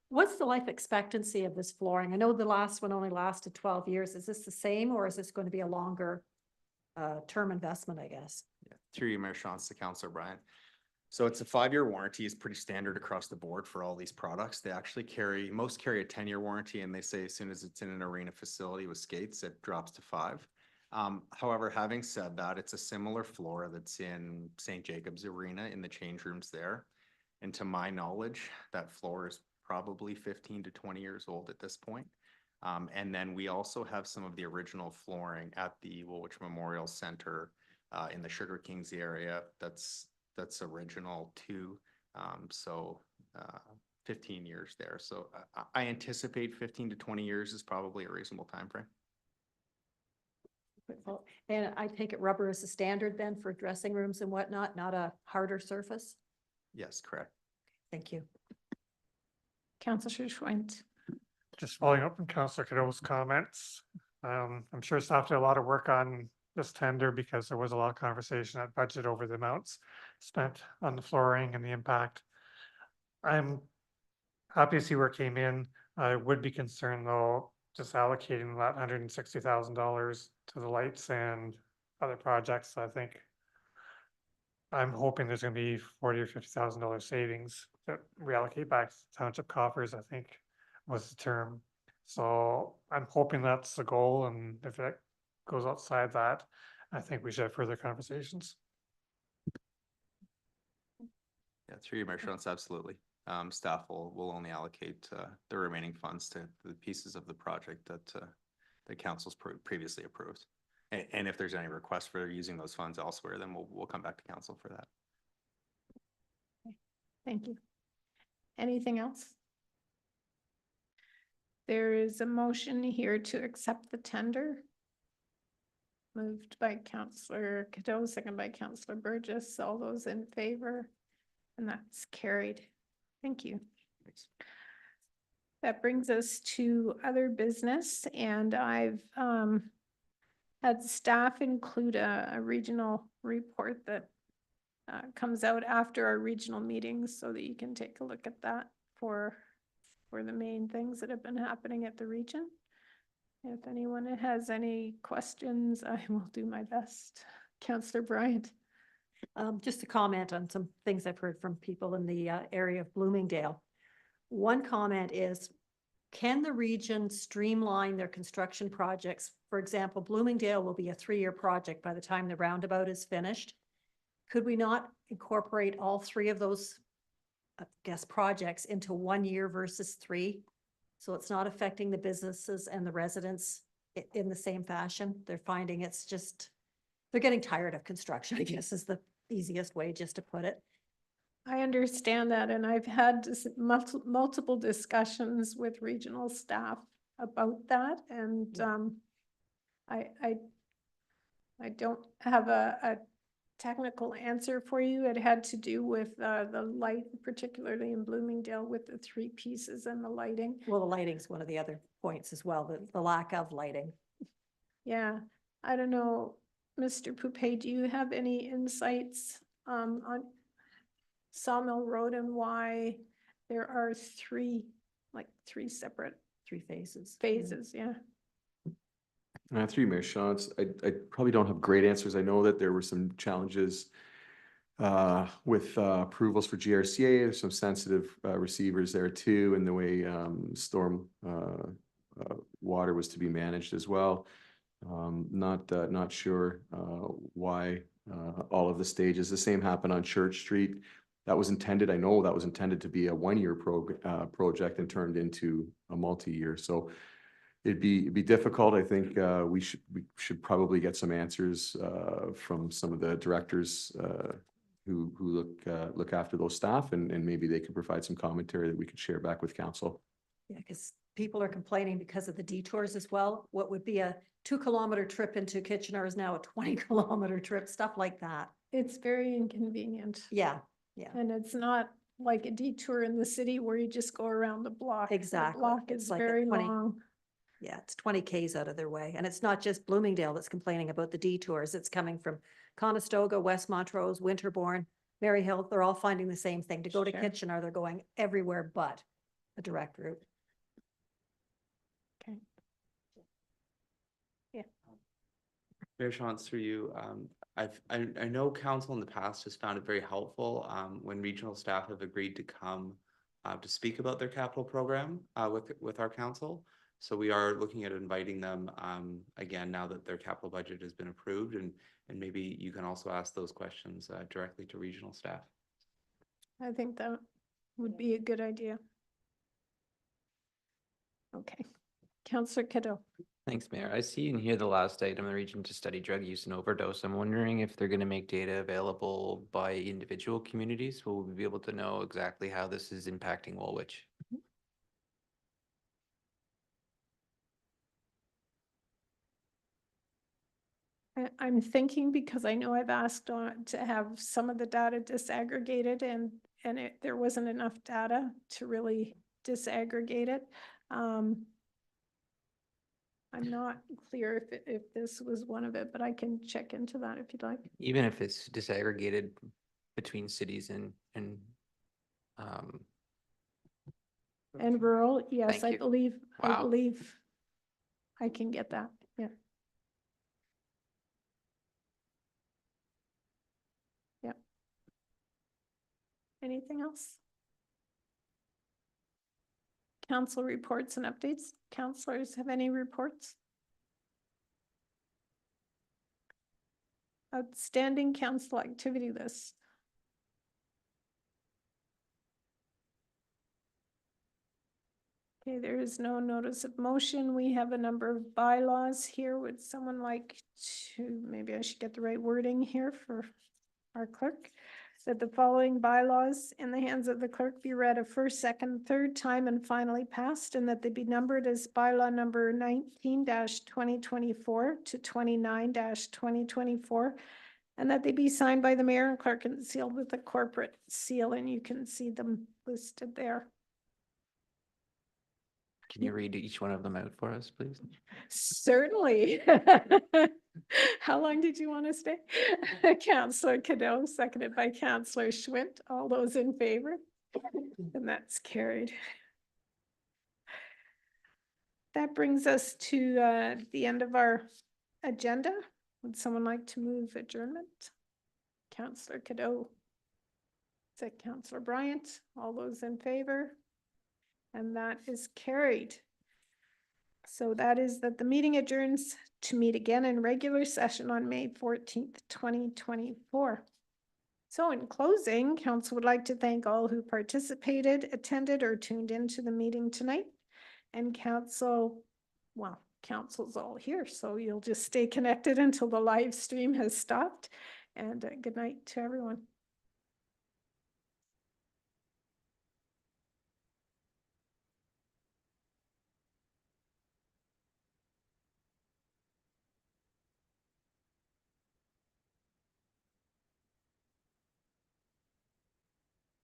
Speaker 10: What's the life expectancy of this flooring? I know the last one only lasted 12 years. Is this the same, or is this going to be a longer term investment, I guess?
Speaker 17: Yeah. Through you, Mayor Shantz, to Councillor Bryant. So it's a 5-year warranty. Is pretty standard across the board for all these products. They actually most carry a 10-year warranty, and they say as soon as it's in an arena facility with skates, it drops to 5. However, having said that, it's a similar floor that's in St. Jacobs Arena in the change rooms there. And to my knowledge, that floor is probably 15 to 20 years old at this point. And then we also have some of the original flooring at the Woolwich Memorial Center in the Sugar Kings area. That's original too. So 15 years there. So I anticipate 15 to 20 years is probably a reasonable time frame.
Speaker 10: And I take it rubber is the standard then for dressing rooms and whatnot, not a harder surface?
Speaker 17: Yes, correct.
Speaker 10: Thank you.
Speaker 1: Councillor Schwint.
Speaker 8: Just following up on Councillor Cadeau's comments. I'm sure staff did a lot of work on this tender because there was a lot of conversation at budget over the amounts spent on the flooring and the impact. I'm happy to see where it came in. I would be concerned though, just allocating that $160,000 to the lights and other projects. I think I'm hoping there's going to be $40,000 or $50,000 savings that we allocate back to township coffers, I think was the term. So I'm hoping that's the goal. And if it goes outside that, I think we should have further conversations.
Speaker 17: Yeah, through your Mayor Shantz, absolutely. Staff will only allocate the remaining funds to the pieces of the project that council's previously approved. And if there's any request for using those funds elsewhere, then we'll come back to council for that.
Speaker 1: Thank you. Anything else? There is a motion here to accept the tender. Moved by Councillor Cadeau, second by Councillor Burgess. All those in favor? And that's carried. Thank you.
Speaker 17: Thanks.
Speaker 1: That brings us to other business, and I've had staff include a regional report that comes out after our regional meetings so that you can take a look at that for the main things that have been happening at the region. If anyone has any questions, I will do my best. Councillor Bryant.
Speaker 10: Just to comment on some things I've heard from people in the area of Bloomingdale. One comment is can the region streamline their construction projects? For example, Bloomingdale will be a 3-year project by the time the roundabout is finished. Could we not incorporate all 3 of those, I guess, projects into 1 year versus 3? So it's not affecting the businesses and the residents in the same fashion. They're finding it's just, they're getting tired of construction, I guess is the easiest way just to put it.
Speaker 1: I understand that, and I've had multiple discussions with regional staff about that, and I don't have a technical answer for you. It had to do with the light, particularly in Bloomingdale, with the 3 pieces and the lighting.
Speaker 10: Well, the lighting's one of the other points as well, the lack of lighting.
Speaker 1: Yeah, I don't know, Mr. Poupey, do you have any insights on Sawmill Road and why there are 3 separate
Speaker 10: 3 phases.
Speaker 1: Yeah.
Speaker 14: Through you, Mayor Shantz, I probably don't have great answers. I know that there were some challenges with approvals for GRCA. There's some sensitive receivers there too, and the way storm water was to be managed as well. Not sure why all of the stages. The same happened on Church Street. That was intended, I know that was intended to be a 1-year project and turned into a multi-year. So it'd be difficult. I think we should probably get some answers from some of the directors who look after those staff, and maybe they could provide some commentary that we could share back with council.
Speaker 10: Yeah, because people are complaining because of the detours as well. What would be a 2-kilometer trip into Kitchener is now a 20-kilometer trip, stuff like that.
Speaker 1: It's very inconvenient.
Speaker 10: Yeah, yeah.
Speaker 1: And it's not like a detour in the city where you just go around the block.
Speaker 10: Exactly.
Speaker 1: The block
Speaker 10: It's
Speaker 1: is
Speaker 10: like a
Speaker 1: very
Speaker 10: 20
Speaker 1: long.
Speaker 10: Yeah, it's 20 Ks out of their way. And it's not just Bloomingdale that's complaining about the detours. It's coming from Conestoga, West Montrose, Winterbourne, Maryhill. They're all finding the same thing. To go to
Speaker 1: Sure.
Speaker 10: Kitchener, they're going everywhere but a direct route.
Speaker 1: Okay. Yeah.
Speaker 4: Mayor Shantz, through you, I know council in the past has found it very helpful when regional staff have agreed to come to speak about their capital program with our council. So we are looking at inviting them again now that their capital budget has been approved, and maybe you can also ask those questions directly to regional staff.
Speaker 1: I think that would be a good idea. Okay. Councillor Kiddo.
Speaker 7: Thanks, Mayor. I see in here the last item, the region to study drug use and overdose. I'm wondering if they're going to make data available by individual communities. Will we be able to know exactly how this is impacting Woolwich?
Speaker 1: I'm thinking, because I know I've asked to have some of the data disaggregated, and there wasn't enough data to really disaggregate it. I'm not clear if this was one of it, but I can check into that if you'd like.
Speaker 7: Even if it's disaggregated between cities and
Speaker 1: rural, yes,
Speaker 7: Thank
Speaker 1: I
Speaker 7: you.
Speaker 1: believe
Speaker 7: Wow.
Speaker 1: I can get that. Yeah. Yep. Anything else? Council reports and updates. Councillors have any reports? Outstanding council activity list. Okay, there is no notice of motion. We have a number of bylaws here. Would someone like to, maybe I should get the right wording here for our clerk, that the following bylaws in the hands of the clerk be read a first, second, third time and finally passed, and that they be numbered as bylaw number 19-2024 to 29-2024, and that they be signed by the mayor and clerk and sealed with a corporate seal, and you can see them listed there.
Speaker 7: can you read each one of them out for us, please?
Speaker 1: Certainly. How long did you want to stay? Councillor Cadeau, seconded by Councillor Schwint. All those in favor? And that's carried. That brings us to the end of our agenda. Would someone like to move adjournment? Councillor Cadeau. Is that Councillor Bryant? All those in favor? And that is carried. So that is that the meeting adjourns to meet again in regular session on May 14th, 2024. So in closing, council would like to thank all who participated, attended, or tuned into the meeting tonight. And council's all here, so you'll just stay connected until the live stream has stopped. And good night to everyone.